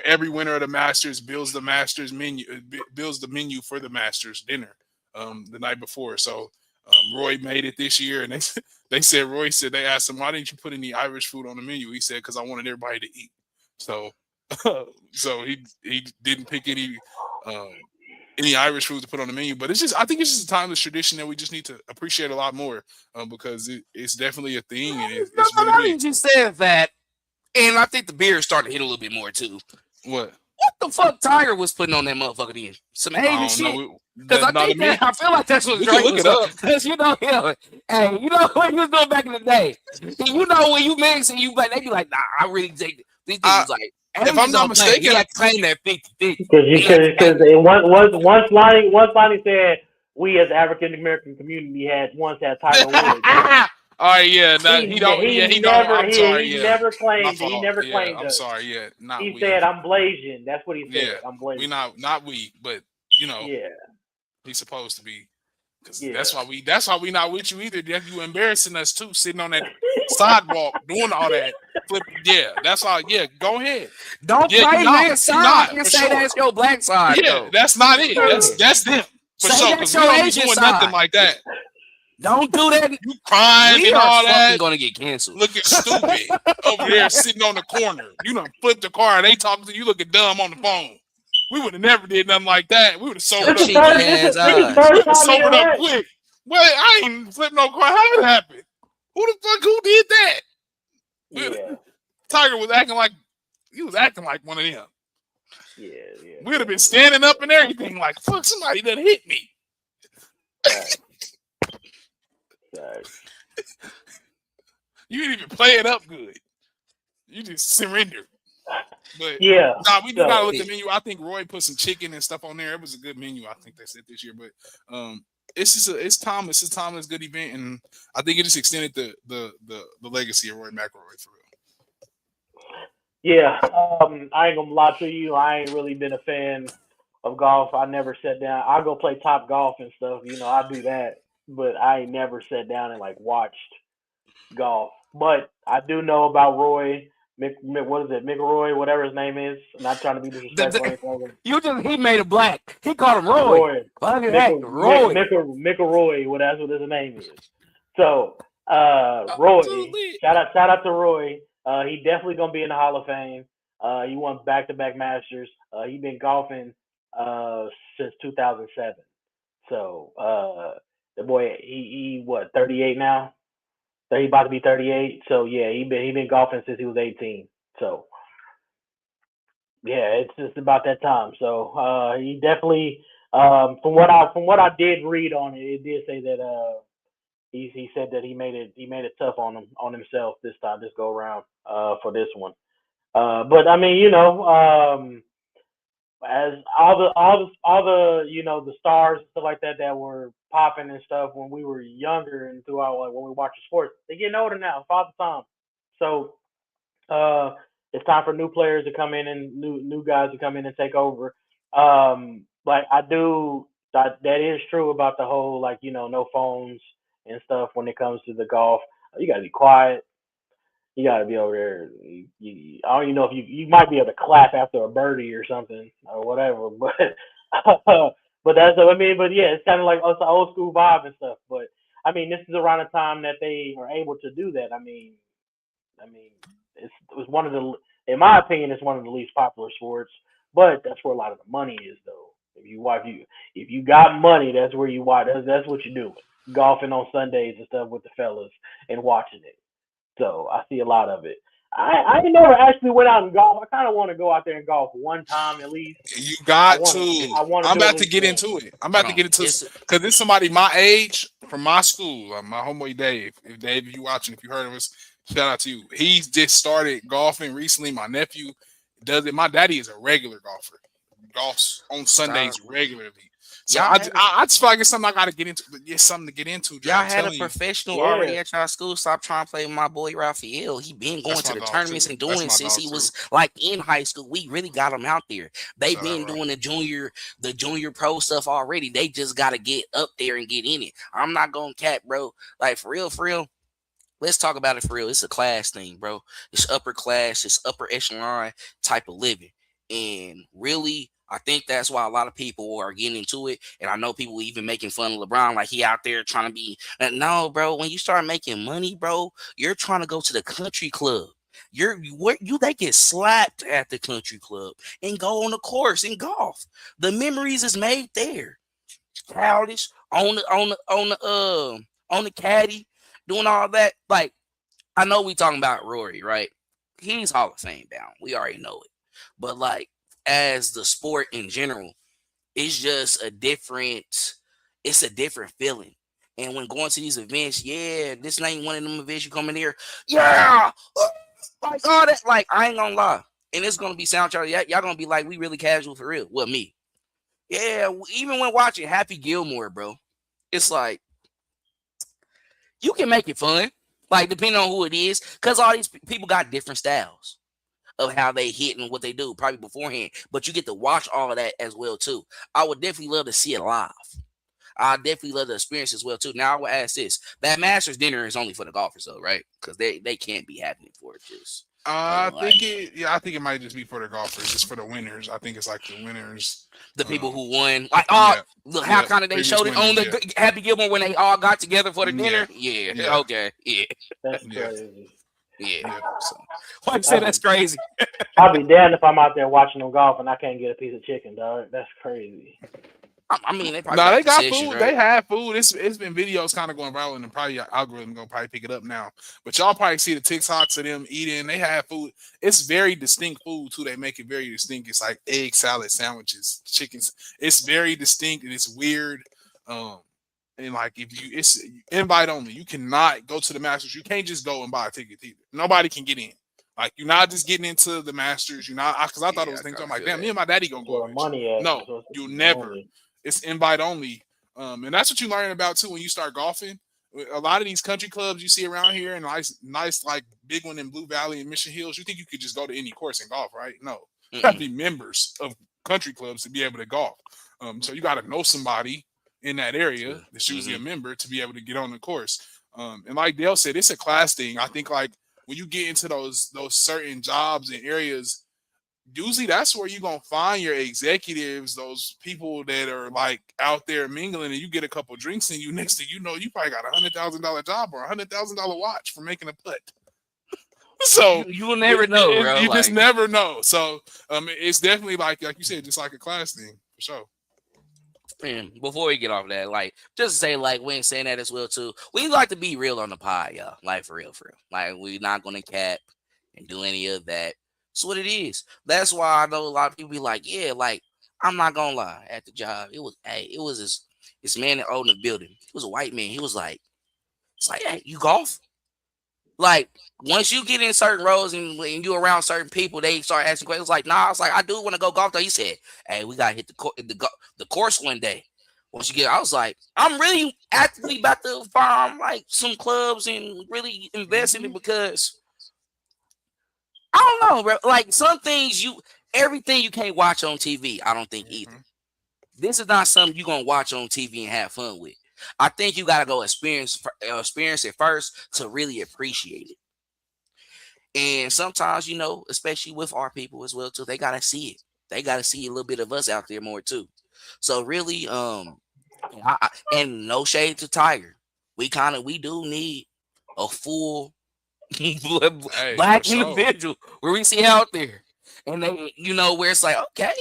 every winner of the Masters builds the menu for the Masters dinner the night before. So Roy made it this year, and Roy said they asked him, why didn't you put any Irish food on the menu? He said, because I wanted everybody to eat. So so he didn't pick any Irish food to put on the menu. But I think it's just a timeless tradition that we just need to appreciate a lot more because it's definitely a thing. And it's really big. You said that, and I think the beer is starting to hit a little bit more too. What the fuck Tiger was putting on that motherfucker then? Some Asian shit. Because I feel like that's what Drake was up. Because hey, you know what he was doing back in the day. You know when you mix and you like, they be like, nah, I really take it. These was like, if I'm not mistaken, he had claimed that 50-50. Because once Lonnie said we as the African American community once had Tiger Woods. All right, yeah, he never claimed. He never claimed. I'm sorry, yeah, not he we. said I'm blazing. That's what he said. Yeah, I'm blazing. We not we, but yeah, he's supposed to be. Because that's why we not with you either. You embarrassing us too, sitting on that sidewalk doing all that. That's all. Yeah, go ahead. Don't play that side and say that's your black side. Yeah, though. That's not it. That's them for sure. Because we don't be doing nothing like that. Don't do that. You crying and all that. Gonna get canceled. Looking stupid over there sitting on the corner. You done flipped the car and they talking to you looking dumb on the phone. We would have never did nothing like that. We would have sobered up. Sobered up quick. Well, I ain't flipped no car. How did it happen? Who did that? Yeah. Tiger was acting like one of them. Yeah. We'd have been standing up and everything like, fuck, somebody done hit me. You didn't even play it up good. You just surrendered. But we do gotta look at the menu. I think Roy put some chicken and stuff on there. It was a good menu. I think they said this year, but it's just it's timeless. It's a timeless good event, and I think it just extended the legacy of Roy McIlroy for real. Yeah, I ain't gonna lie to you. I ain't really been a fan of golf. I never sat down. I go play Top Golf and stuff. I do that, but I ain't never sat down and watched golf. But I do know about Roy. What is it, McIlroy, whatever his name is. I'm not trying to be disrespectful. He made it black. He called him Roy. Roy. McIlroy, that's what his name is. So, Roy, shout out to Roy. He definitely gonna be in the Hall of Fame. He won back-to-back Masters. He been golfing since 2007. So, the boy, he what, 38 now? So he about to be 38. So yeah, he been golfing since he was 18. So yeah, it's just about that time. So he definitely from what I did read on it, it did say that he said that he made it tough on himself this go around for this one. But I mean, as all the the stars and stuff like that were popping and stuff when we were younger and throughout when we watched sports, they're getting older now, Father Time. So it's time for new players to come in and new guys to come in and take over. But that is true about the whole no phones and stuff when it comes to the golf. You gotta be quiet. You gotta be over there. I don't even know if you might be able to clap after a birdie or something or whatever, but that's what I mean. But yeah, it's kind of like it's an old school vibe and stuff. But I mean, this is around the time that they are able to do that. I mean, it was one of the, in my opinion, it's one of the least popular sports. But that's where a lot of the money is, though. If you got money, that's where you watch. That's what you're doing. Golfing on Sundays and stuff with the fellas and watching it. So I see a lot of it. I ain't never actually went out and golf. I kind of want to go out there and golf one time at least. You I got want to. to. I want to I'm do it at about to least get once. into it. I'm Hold about to on. get into It's because this somebody my age from my school, my homeboy Dave. If Dave, if you watching, if you heard of us, shout out to you. He's just started golfing recently. My nephew does it. My daddy is a regular golfer. Golfs on stop. Sundays regularly. So Y'all had I just feel like it's something I got to get into. It's something to get into, Dre. y'all I'm had a telling you, professional Yeah, already at y'all school. Stop trying to play with my boy Raphael. He been going that's to my the dog tournaments too. and That's doing my since dog he too. was like in high school. We really got him out there. They Shout out, been bro. doing the junior pro stuff already. They just gotta get up there and get in it. I'm not gonna cap, bro. Like for real, for real. Let's talk about it for real. It's a class thing, bro. It's upper class, it's upper echelon type of living. And really, I think that's why a lot of people are getting into it. And I know people even making fun of LeBron, like he out there trying to be. No, bro. When you start making money, bro, you're trying to go to the country club. They get slapped at the country club and go on the course in golf. The memories is made there. Childish on the caddy, doing all that. Like I know we talking about Rory, right? He's Hall of Fame bound. We already know it. But like as the sport in general, it's just it's a different feeling. And when going to these events, yeah, this ain't one of them events you come in here, yeah, like all that. Like I ain't gonna lie, and it's gonna be soundtrack. Y'all gonna be like, we really casual for real. Well, me, yeah. Even when watching Happy Gilmore, bro, it's like you can make it fun, like depending on who it is, because all these people got different styles of how they hit and what they do, probably beforehand. But you get to watch all of that as well too. I would definitely love to see it live. I definitely love the experience as well too. Now I will ask this: that Masters dinner is only for the golfers, though, right? Because they can't be happening for it. Just like I think it might just be for the golfers. It's for the winners. I think it's like the winners. the people Um, who won, like yeah, look how yeah, kind of they previous showed it on winners. Yeah, the Happy Gilmore when they all got together for the yeah, dinner. Yeah, yeah, okay, yeah, that's yeah, crazy. yeah. yeah. So why you say I'll that's be crazy? I'll be damned if I'm out there watching them golf and I can't get a piece of chicken, dog. That's crazy. I mean, they probably No, got they got concessions, food. They right? have food. It's been videos kind of going viral, and probably your algorithm gonna probably pick it up now. But y'all probably see the TikToks of them eating. They have food. It's very distinct food too. They make it very distinct. It's like egg salad sandwiches, chickens. It's very distinct and it's weird. Um, and like if you, it's invite only. You cannot go to the Masters. You can't just go and buy a ticket either. Nobody can get in. Like you're not just getting into the Masters. You're not because I thought it Yeah, was I things. I'm kind of like, feel damn, me that. and my daddy gonna That's go where the eventually. money at. No, So it's you'll invite never. only. It's invite only. And that's what you learn about too when you start golfing. A lot of these country clubs you see around here, and nice like big one in Blue Valley and Mission Hills. You think you could just go to any course and golf, right? No, you have to Mm-mm. be members of country clubs to be able to golf. So you got to know somebody in that area that's usually Mm-hmm. a member to be able to get on the course. And like Dale said, it's a class thing. I think like when you get into those certain jobs and areas, usually that's where you're gonna find your executives, those people that are like out there mingling, and you get a couple drinks and you next thing you know, you probably got $100,000 job or $100,000 watch for making a putt. So You will never know, bro. you just Like, never know. So it's definitely like you said, just like a class thing for sure. man, before we get off that, like, just to say, like, we ain't saying that as well too. We like to be real on the pod, y'all. Like, for real, for real. Like, we're not gonna cap and do any of that. It's what it is. That's why I know a lot of people be like, yeah, like, I'm not gonna lie. At the job, it was this man that owned the building. He was a white man. He was like, it's like, hey, you golf? Like once you get in certain roles and you around certain people, they start asking questions. Like, nah, I was like, I do want to go golf. Though he said, hey, we gotta hit the course one day. Once you get, I was like, I'm really actively about to farm like some clubs and really invest in it because I don't know, bro. Like some things everything you can't watch on TV. I don't think either. Mm-hmm. This is not something you're gonna watch on TV and have fun with. I think you gotta go experience it first to really appreciate it. And sometimes, especially with our people as well too, they gotta see it. They gotta see a little bit of us out there more too. So really, and no shade to Tiger, we do need a full Hey, for black sure. individual where we see out there, and they, where it's like, okay.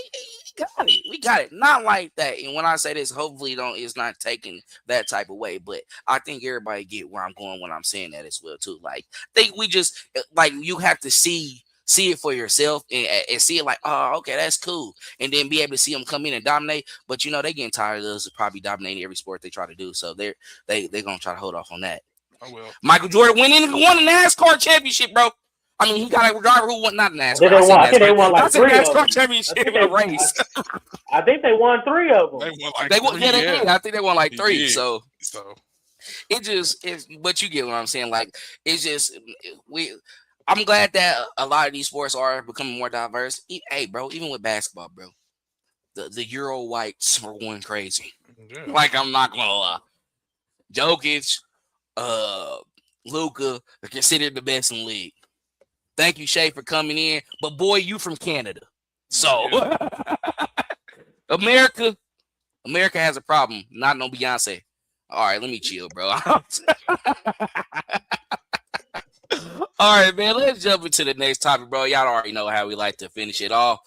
got it. We got it. Not like that. And when I say this, hopefully don't it's not taken that type of way. But I think everybody get where I'm going when I'm saying that as well too. Like think we just like you have to see it for yourself and see it like, oh, okay, that's cool. And then be able to see them come in and dominate. But they getting tired of us probably dominating every sport they try to do. So they're gonna try to hold off on that. Oh well. Michael Jordan won a NASCAR championship, bro. I mean, he got a driver who won not NASCAR. I think they won like three of them. NASCAR championship in a race. I think they won 3 of them. They won like They three, did. I think they won like 3. So it just is. But you get what I'm saying. Like it's just I'm glad that a lot of these sports are becoming more diverse. Hey, bro, even with basketball, bro, the Euro whites are going crazy. Yeah. Like I'm not gonna lie, Jokic, Luka are considered the best in the league. Thank you, Shay, for coming in. But boy, you from Canada, so America has a problem. Not no Beyonce. All right, let me chill, bro. All right, man. Let's jump into the next topic, bro. Y'all already know how we like to finish it off,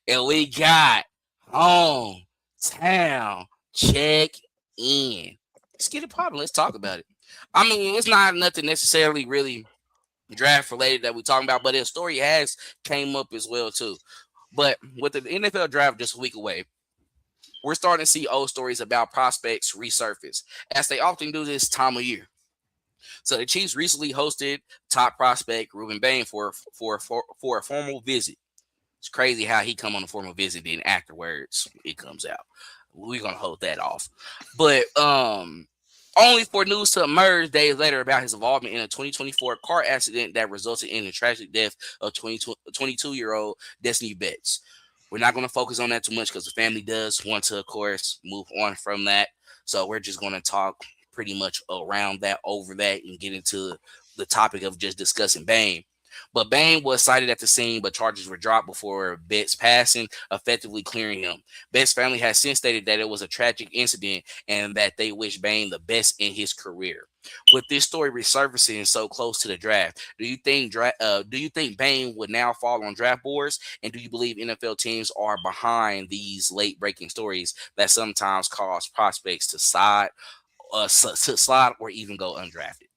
and we got hometown check in. Let's get it popping. Let's talk about it. I mean, it's not nothing necessarily really draft related that we're talking about, but a story has came up as well too. But with the NFL draft just a week away, we're starting to see old stories about prospects resurface, as they often do this time of year. So the Chiefs recently hosted top prospect Ruben Bain for a formal visit. It's crazy how he come on a formal visit and afterwards it comes out. We're gonna hold that off, but only for news to emerge days later about his involvement in a 2024 car accident that resulted in the tragic death of 22-year-old Destiny Betts. We're not going to focus on that too much because the family does want to, of course, move on from that. So we're just going to talk pretty much around that, over that, and get into the topic of just discussing Bain. But Bain was cited at the scene, but charges were dropped before Betts' passing, effectively clearing him. Betts' family has since stated that it was a tragic incident and that they wish Bain the best in his career. With this story resurfacing so close to the draft, do you think Bain would now fall on draft boards? And do you believe NFL teams are behind these late breaking stories that sometimes cause prospects to slide or even go undrafted?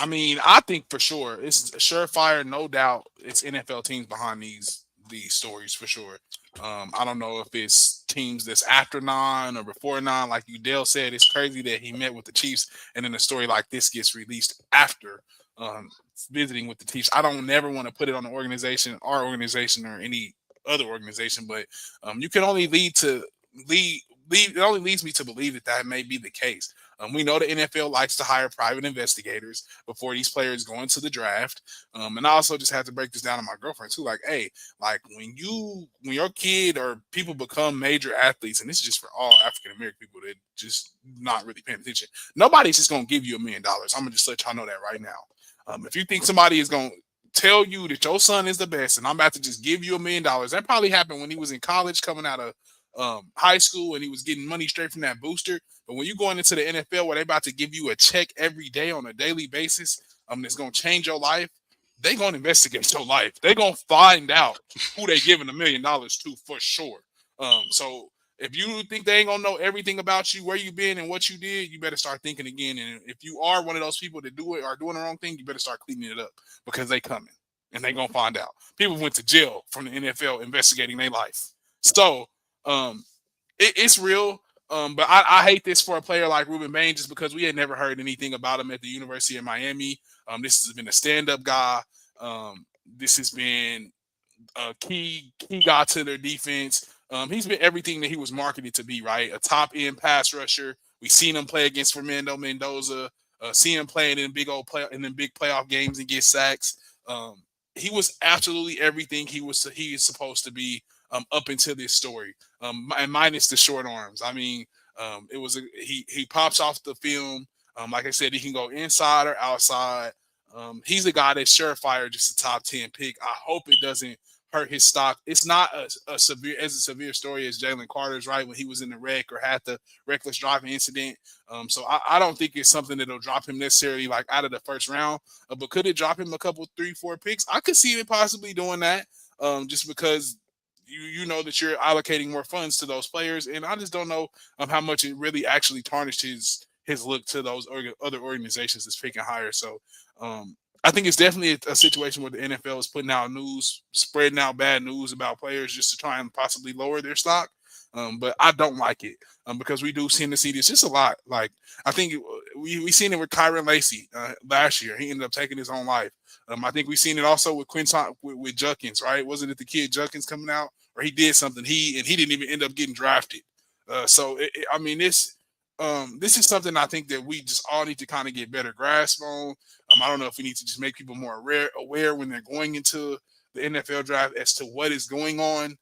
I mean, I think for sure it's surefire, no doubt. It's NFL teams behind these stories for sure. I don't know if it's teams that's after 9 or before 9. Like Udell said, it's crazy that he met with the Chiefs and then a story like this gets released after visiting with the Chiefs. I don't never want to put it on the organization, our organization, or any other organization, but you can only it only leads me to believe that may be the case. We know the NFL likes to hire private investigators before these players go into the draft. And I also just had to break this down to my girlfriend too. Like, hey, like when your kid or people become major athletes, and this is just for all African American people that just not really paying attention, nobody's just gonna give you $1 million. I'm gonna just let y'all know that right now. If you think somebody is gonna tell you that your son is the best, and I'm about to just give you $1 million, that probably happened when he was in college, coming out of high school, and he was getting money straight from that booster. But when you're going into the NFL where they about to give you a check every day on a daily basis, that's going to change your life, they going to investigate your life. They going to find out who they giving $1 million to for sure. So if you think they ain't going to know everything about you, where you been and what you did, you better start thinking again. And if you are one of those people that do it or doing the wrong thing, you better start cleaning it up, because they coming and they going to find out. People went to jail from the NFL investigating their life. So it's real. But I hate this for a player like Ruben Bain, just because we had never heard anything about him at the University of Miami. This has been a stand-up guy. This has been a key guy to their defense. He's been everything that he was marketed to be, right? A top-end pass rusher. We've seen him play against Fernando Mendoza. See him playing in big playoff games and get sacks. He was absolutely everything he is supposed to be. Up until this story, and minus the short arms. I mean, he pops off the film. Like I said, he can go inside or outside. He's a guy that's surefire, just a top 10 pick. I hope it doesn't hurt his stock. It's not a severe story as Jalen Carter's, right, when he was in the wreck or had the reckless driving incident. So I don't think it's something that'll drop him necessarily like out of the first round. But could it drop him a couple 3-4 picks? I could see it possibly doing that. Just because you know that you're allocating more funds to those players, and I just don't know how much it really actually tarnished his look to those other organizations that's picking higher. So I think it's definitely a situation where the NFL is putting out news, spreading out bad news about players just to try and possibly lower their stock. But I don't like it because we do seem to see this just a lot. Like I think we seen it with Kyron Lacey last year. He ended up taking his own life. I think we've seen it also with Quinton with Judkins, right? Wasn't it the kid Judkins coming out, or he did something he didn't even end up getting drafted. I mean this is something I think that we just all need to kind of get better grasp on. I don't know if we need to just make people more aware when they're going into the NFL draft as to what is going on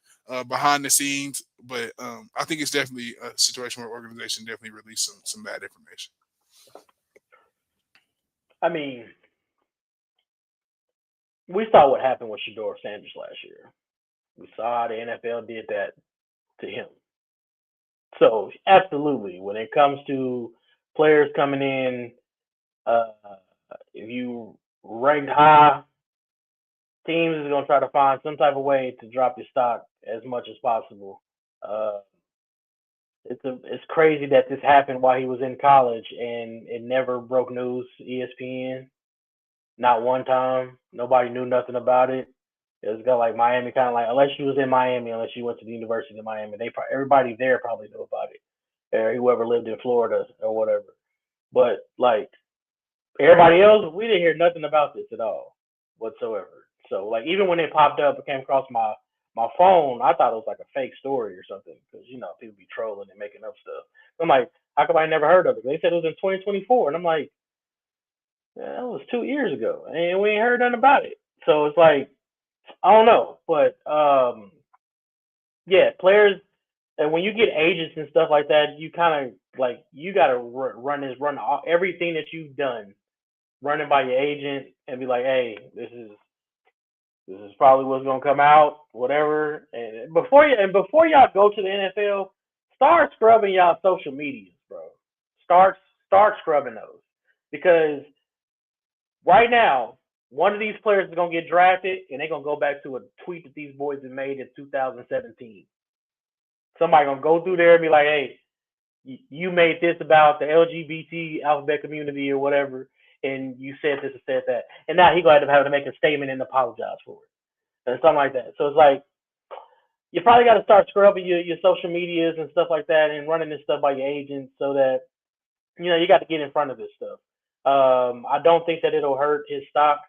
behind the scenes. But I think it's definitely a situation where organization definitely released some bad information. I mean, we saw what happened with Shador Sanders last year. We saw how the NFL did that to him. So absolutely, when it comes to players coming in, uh, if you rank high, teams is gonna try to find some type of way to drop your stock as much as possible. Uh, it's crazy that this happened while he was in college and it never broke news. ESPN, not one time. Nobody knew nothing about it. It was got like Miami, kind of like unless you was in Miami, unless you went to the University of Miami, everybody there probably knew about it, or whoever lived in Florida or whatever. But like everybody else, we didn't hear nothing about this at all whatsoever. So like even when it popped up, it came across my phone. I thought it was like a fake story or something because people be trolling and making up stuff. I'm like, how come I never heard of it? They said it was in 2024, and I'm like, yeah, that was 2 years ago, and we ain't heard nothing about it. So it's like I don't know, but yeah, players, and when you get agents and stuff like that, you kind of like you got to run everything that you've done, run it by your agent, and be like, hey, this is probably what's gonna come out, whatever. And before y'all go to the NFL, start scrubbing y'all social medias, bro. Start scrubbing those because right now, one of these players is gonna get drafted, and they're gonna go back to a tweet that these boys have made in 2017. Somebody gonna go through there and be like, "Hey, you made this about the LGBT alphabet community or whatever, and you said this and said that," and now he gonna have to make a statement and apologize for it, and something like that. So it's like you probably got to start scrubbing your social medias and stuff like that, and running this stuff by your agent so that you got to get in front of this stuff. I don't think that it'll hurt his stock.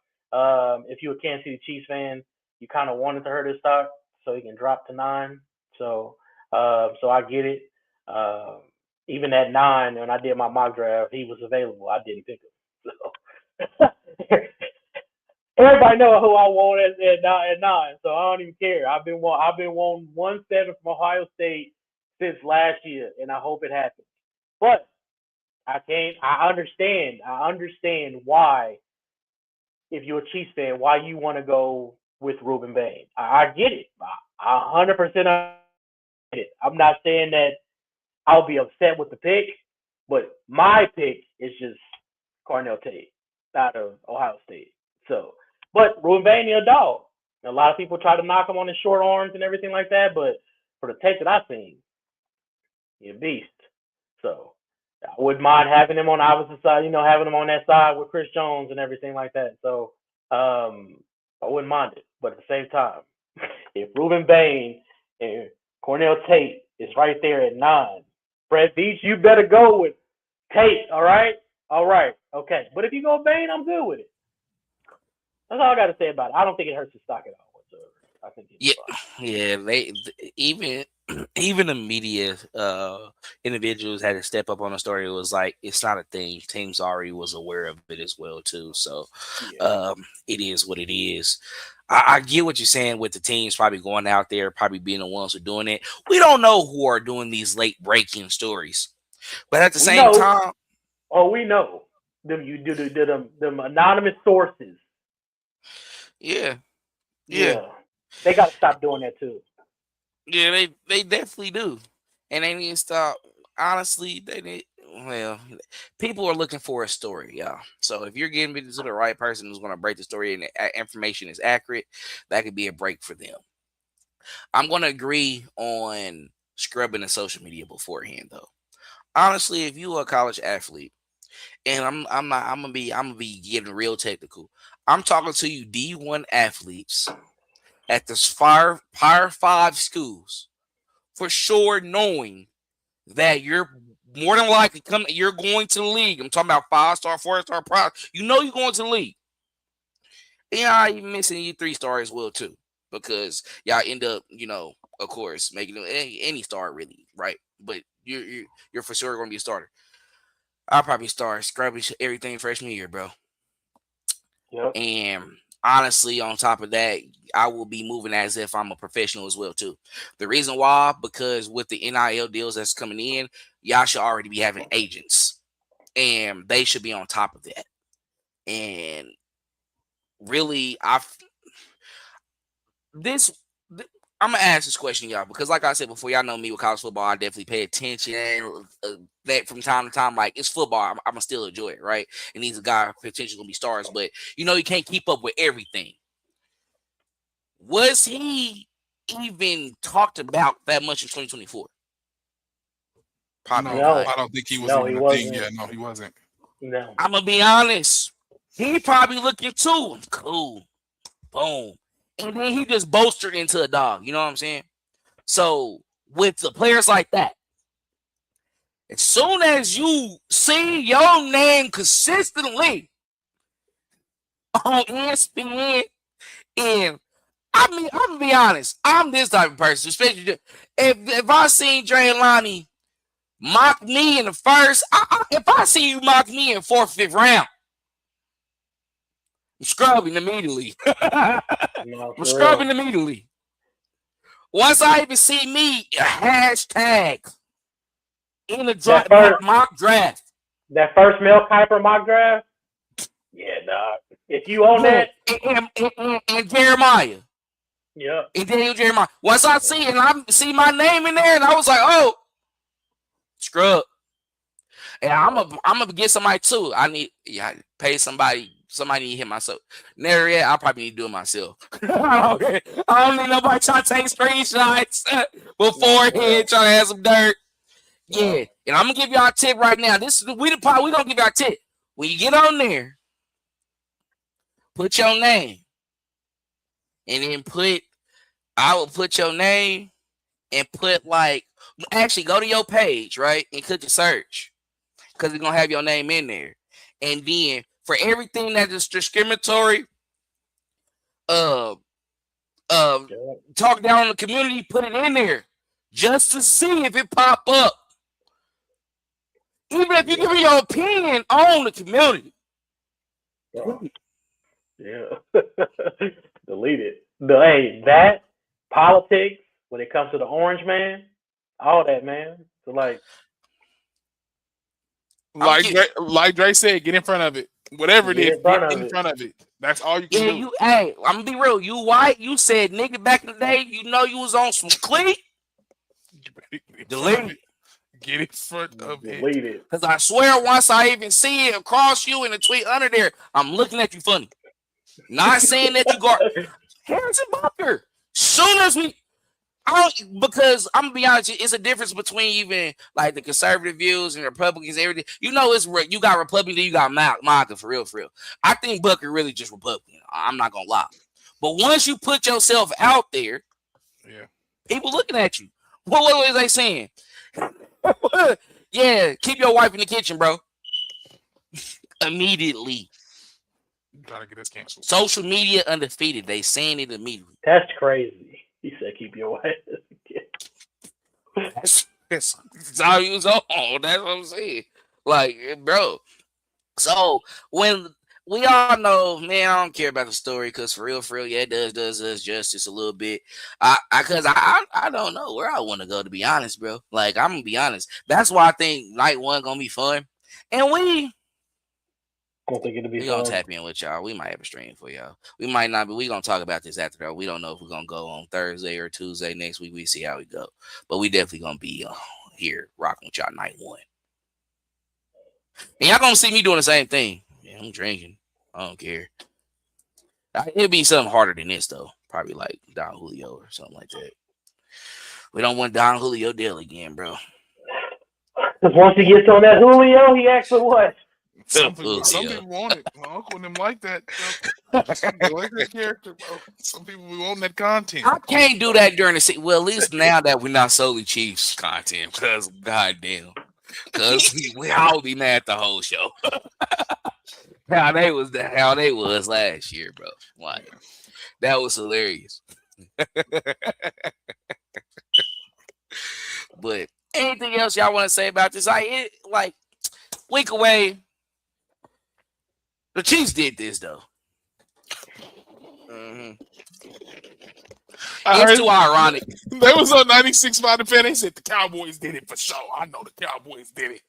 If you're a Kansas City Chiefs fan, you kind of wanted to hurt his stock so he can drop to 9. So I get it. Even at 9, when I did my mock draft, he was available. I didn't pick him. So everybody know who I want at 9, so I don't even care. I've been wanting 1-7 from Ohio State since last year, and I hope it happens. But I can't. I understand. Why, if you're a Chiefs fan, why you want to go with Ruben Bain. I get it. I 100% get it. I'm not saying that I'll be upset with the pick, but my pick is just Cornell Tate out of Ohio State. So, but Ruben Bain, a dog. A lot of people try to knock him on his short arms and everything like that, but for the tape that I've seen, he's a beast. So I wouldn't mind having him on the opposite side, having him on that side with Chris Jones and everything like that. So I wouldn't mind it. But at the same time, if Ruben Bain and Cornell Tate is right there at 9, Fred Beach, you better go with Tate, all right? All right, okay. But if you go Bain, I'm good with it. That's all I got to say about it. I don't think it hurts the stock at all whatsoever. I think it's fine. They even the media individuals had to step up on the story. It was like it's not a thing. Teams already was aware of it as well too. So it is what it is. I get what you're saying with the teams probably going out there, probably being the ones who are doing it. We don't know who are doing these late breaking stories, but at the same time, we know them. You do them anonymous sources. Yeah. They got to stop doing that too. Yeah, they definitely do, and they need to stop. Honestly, they need. Well, people are looking for a story, y'all. So if you're getting to the right person who's going to break the story and the information is accurate, that could be a break for them. I'm gonna agree on scrubbing the social media beforehand, though. Honestly, if you are a college athlete, and I'm gonna be getting real technical. I'm talking to you D1 athletes at this Power 5 schools for sure, knowing that you're more than likely you're going to the league. I'm talking about 5-star, 4-star pro. You know you're going to the league. And y'all even missing your 3-star as well too, because y'all end up, of course, making any star really, right? But you're for sure going to be a starter. I'll probably start scrubbing everything freshman year, bro. Yep. And honestly, on top of that, I will be moving as if I'm a professional as well too. The reason why, because with the NIL deals that's coming in, y'all should already be having agents, and they should be on top of that. And really, this. I'm gonna ask this question, y'all, because like I said before, y'all know me with college football. I definitely pay attention that from time to time. Like, it's football, I'm gonna still enjoy it, right? And he's a guy potentially gonna be stars, but you can't keep up with everything. Was he even talked about that much in 2024? Probably No, No. not. I don't think he was No, even he a thing wasn't. yet. No, he wasn't. No. I'm gonna be honest. He probably looking too cool. Boom. And then he just bolstered into a dog. You know what I'm saying? So with the players like that, as soon as you see your name consistently on ESPN, and I'm gonna be honest, I'm this type of person, especially if I seen Dre and Lonnie mock me in the first, if I see you mock me in 4th, 5th round, I'm scrubbing immediately. I'm No, for scrubbing real. immediately. Once I even see me a hashtag in That the first mock draft, Mel Kiper mock draft. Yeah, dog. If you own boom, that, and Jeremiah, yep. and Daniel Jeremiah. Once I see it and I see my name in there, and I was like, oh, scrub. And I'm gonna get somebody too. Pay somebody. Somebody need to hit myself. Never yet. I probably need to do it myself. I don't need nobody trying to take screenshots No, for real. beforehand, trying to have some dirt. Yeah, Yep. and I'm gonna give y'all a tip right now. This is we gonna give y'all a tip. When you get on there, put your name, and then I will put your name and put actually go to your page, right, and click the search, because it's gonna have your name in there. And then for everything that is discriminatory, uh, Yep. talk down on the community, put it in there just to see if it pop up. Even if you give your opinion on the community. Yeah. Delete it. Hey, that politics when it comes to the orange man, all that, man. So Like Dre said, get in front of it. Whatever it get is, in front get of in it. front of it. That's all you can Yeah, do. I'm gonna be real. You white, you said nigga back in the day, you was on some clique. Delete it. Get in front of it. Delete it. Because I swear, once I even see it across you in the tweet under there, I'm looking at you funny. Not saying that you got Harrison Butker. Soon as because I'm gonna be honest, it's a difference between even like the conservative views and Republicans, everything. You got Republican, you got MAGA for real, for real. I think Butker really just Republican. I'm not gonna lie. But once you put yourself out there, Yeah, people looking at you. What was they saying? Yeah, keep your wife in the kitchen, bro. Immediately. gotta get us canceled. Social media undefeated. They saying it immediately. That's crazy. He said keep your wife. That's all you was on. That's what I'm saying. Like, bro. So when we all know, man, I don't care about the story because for real, yeah, it does us justice a little bit. I don't know where I want to go, to be honest, bro. Like, I'm gonna be honest. That's why I think night one gonna be fun, and we Don't think it'll be gonna fun. tap in with y'all. We might have a stream for y'all. We might not, but we gonna talk about this after that. We don't know if we're gonna go on Thursday or Tuesday next week. We see how we go, but we definitely gonna be here rocking with y'all night one, and y'all gonna see me doing the same thing. Yeah, I'm drinking. I don't care. It'll be something harder than this though. probably like Don Julio or something like that. We don't want Don Julio deal again, bro. Because once he gets on that Julio, he acts for what? Some people want it. My uncle and them like that. They like that character, bro. Some people we want that content. I can't do that during the season. Well, at least now that we're not solely Chiefs content, because goddamn, because I'll be mad the whole show. how they was last year, bro. Like that was hilarious. But anything else y'all want to say about this? Like week away. The Chiefs did this though. Mm-hmm. It's too ironic. They was on 96 by the fan. They said the Cowboys did it for sure. I know the Cowboys did it.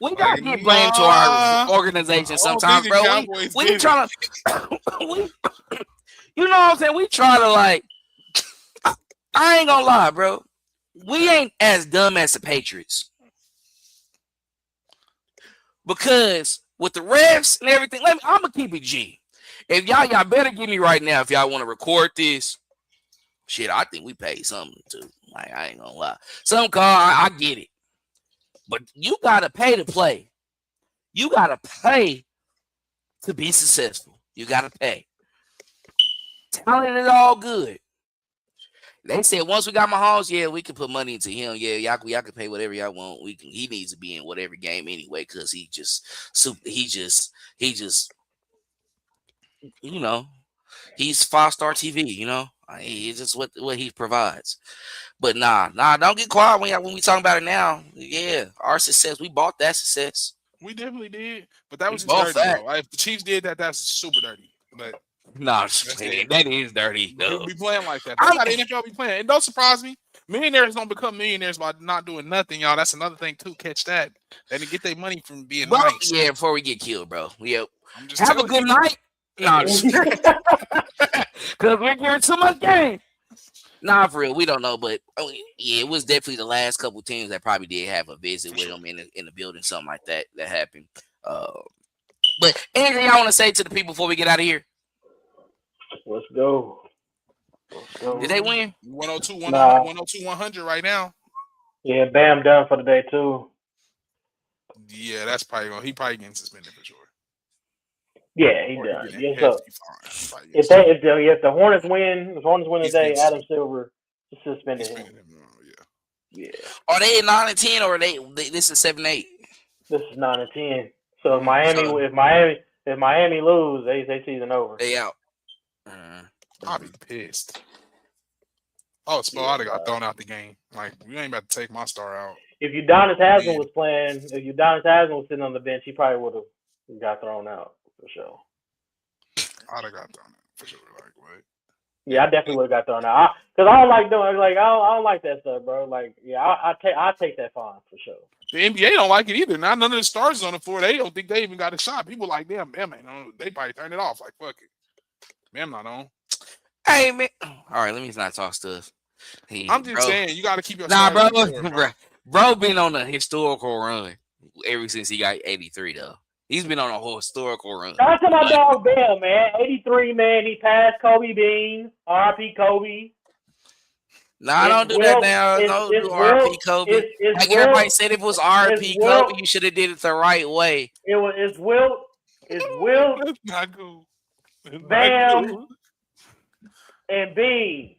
We gotta get blamed to our organization sometimes, bro. We trying to, you know what I'm saying? We try to like. I ain't gonna lie, bro. We ain't as dumb as the Patriots because with the refs and everything. I'm gonna keep it G. If y'all better give me right now if y'all want to record this. Shit, I think we paid something too. Like I ain't gonna lie. Some call, I get it. But you gotta pay to play. You gotta pay to be successful. You gotta pay. Talent is all good. They said once we got Mahomes, yeah, we can put money into him. Yeah, y'all can pay whatever y'all want. He needs to be in whatever game anyway, because he just you know, he's 5-star TV, you know. It's just what he provides. But nah, don't get quiet when we talking about it now. Yeah, our success, we bought that success. We definitely did, but that was just dirty. Though. If the Chiefs did that, that's super dirty. But nah, that is dirty. We'll be playing like that. That's how the NFL be playing. It don't surprise me. Millionaires don't become millionaires by not doing nothing, y'all. That's another thing too. Catch that. They didn't get their money from being nice. Yeah, before we get killed, bro. Yep. Have a good night. No, because we're giving too much game. Nah, for real, we don't know, but yeah, it was definitely the last couple teams that probably did have a visit with them in the building, something like that happened. But anything y'all want to say to the people before we get out of here? Let's go. Did they win? 102, 100 right now. Yeah, Bam done for the day too. Yeah, that's probably he probably getting suspended for sure. Yeah, he done. Yes, so if the Hornets win, today, Adam Silver is suspended him. Yeah. Are they 9-10 or are they this is 7-8? This is 9-10. So if Miami lose, they season over. They out. I'll be pissed. Oh, Spo, I'd have got thrown out the game. Like, you ain't about to take my star out. If Udonis Haslam was playing, if Udonis Haslam was sitting on the bench, he probably would have got thrown out for sure. I'd have got thrown out for sure. Like, what? Yeah, I definitely would have got thrown out. Because I don't like doing I don't like that stuff, bro. Like, yeah, I take that fine for sure. The NBA don't like it either. Now none of the stars on the floor, they don't think they even got a shot. People like them, man. They probably turn it off. Like, fuck it. Man, I'm not on. Hey, man. All right, let me not talk stuff. I'm just saying, you got to keep your bro been on a historical run ever since he got 83, though. He's been on a whole historical run. Shout out to my dog Bam, man. 83, man. He passed Kobe Bean. R.I.P. Kobe. Nah, don't do that now. Don't do R.I.P. Kobe. Like everybody said, if it was R.I.P. Kobe, you should have did it the right way. It's Wilt. That's not cool. Bam. And Bean.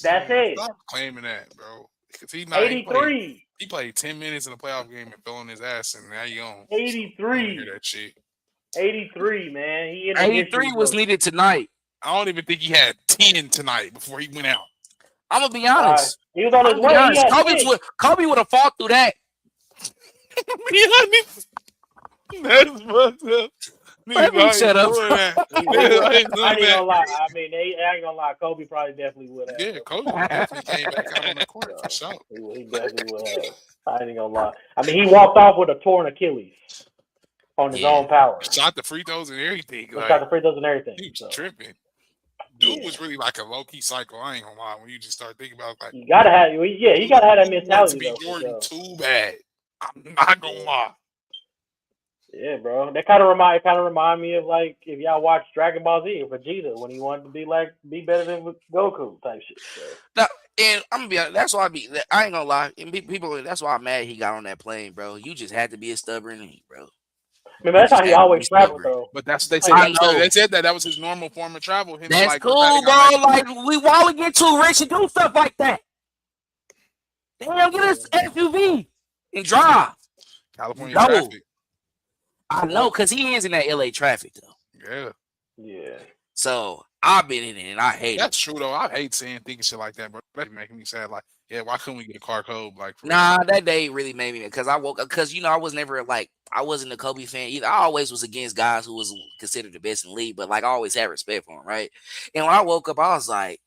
That's it. Stop claiming that, bro. 83. He played 10 minutes in a playoff game and fell on his ass, and now you on. 83. Hear that shit. 83, man. 83 was needed tonight. I don't even think he had 10 tonight before he went out. I'm gonna be honest. He was on his way. Kobe would have fought through that. Be honest. That's fucked up. Let me shut up. I ain't gonna lie. I mean, I ain't gonna lie. Kobe probably definitely would have. Yeah, Kobe definitely came back out on the court for sure. He definitely would have. I ain't gonna lie. I mean, he walked off with a torn Achilles on his own power. Shot the free throws and everything. Shot the free throws and everything. He was tripping. Dude was really like a low-key cycle. I ain't gonna lie. When you just start thinking about like, you gotta have that mentality. To be Jordan too bad. I'm not gonna lie. Yeah, bro. That kind of remind me of like if y'all watch Dragon Ball Z and Vegeta when he wanted to be better than Goku type shit. So Now, and I'm gonna be honest, that's why I ain't gonna lie. And people, that's why I'm mad he got on that plane, bro. You just had to be a stubborn, bro. I mean, You that's just how he had to be always traveled stubborn. though. But that's That's they how he said I that was know. they said that was his normal form of travel. Him That's like the fact he cool, got bro. back. Like why we get too rich and do stuff like that? Damn, get us Yeah. SUV and drive. California Go. traffic. I know, cause he is in that LA traffic though. Yeah, Yeah. So I've been in it and I hate it. that's true though. I hate thinking shit like that, bro. That's making me sad. Like, yeah, why couldn't we get a car code? Like, for real? Nah, that day really made me because I woke up because I was never like I wasn't a Kobe fan either. I always was against guys who was considered the best in the league, but like I always had respect for him, right? And when I woke up, I was like,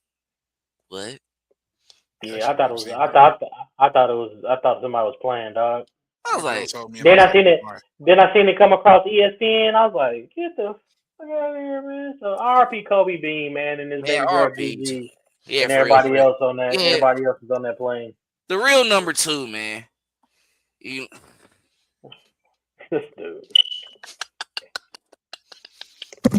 "What?" That Yeah, I shit thought it don't was. seem I right. thought. I thought it was. I thought somebody was playing, dog. I My was girl like, told me, and I Then was I like, seen it. all right. Then I seen it come across ESPN. I was like, get the fuck out of here, man. So RP Kobe Bean, man, and his "Man, baby girl RP, Gigi, yeah, and for real, for everybody real, else on that. yeah, Everybody else is on that plane. the real number two, man." You, This dude.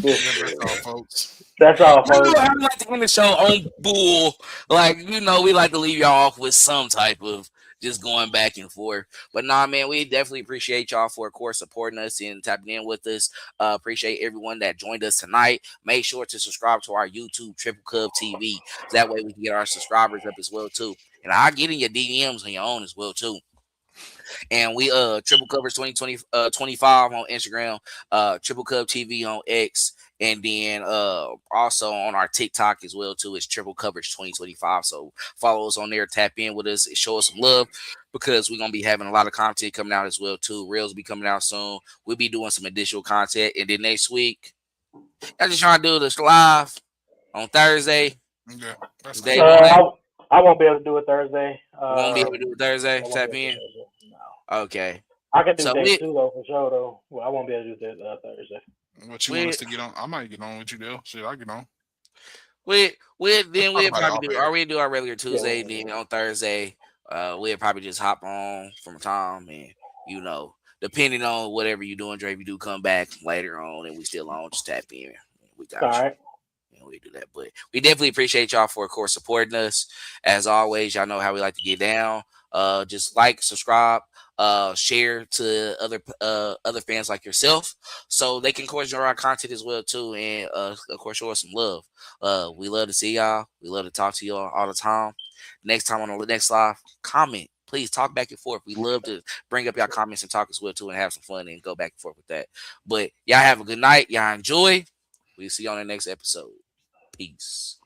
This Yeah, that's all, dude. folks. That's all, you know folks. how we like to end the show on bull, like we like to leave y'all off with some type of just going back and forth. But nah, man, we definitely appreciate y'all for, of course, supporting us and tapping in with us. Appreciate everyone that joined us tonight. Make sure to subscribe to our YouTube Triple Cub TV, so that way we can get our subscribers up as well too. And I'll get in your DMs on your own as well too. And we Triple Covers 25 on Instagram, Triple Cub TV on X, and then also on our TikTok as well too. It's Triple Coverage 2025. So follow us on there, tap in with us, and show us some love because we're gonna be having a lot of content coming out as well too. Reels will be coming out soon. We'll be doing some additional content, and then next week, I just trying to do this live on Thursday, Yeah, that's day cool. one. I won't be able to do it Thursday. We won't be able to do it I Thursday. won't be Tap able to do it in. Thursday. No. Okay. I can do So day two though for sure though. Well, I won't be able to do that Thursday. What you want we us to get on? I might get on with you, though. Shit, I get on. Then Talk we'll about it probably off do air. we do our regular Tuesday. Yeah. Then on Thursday, we'll probably just hop on from time and depending on whatever you're doing, Dre, if you do come back later on and we still on, just tap in. We All got you. right. And we do that. But we definitely appreciate y'all for, of course, supporting us. As always, y'all know how we like to get down. Just like, subscribe, share to other fans like yourself, so they can, of course, enjoy our content as well too, and of course, show us some love. We love to see y'all. We love to talk to y'all all the time. Next time on the next live, comment. Please talk back and forth. We love to bring up y'all comments and talk as well too, and have some fun and go back and forth with that. But y'all have a good night. Y'all enjoy. We'll see you on the next episode. Peace.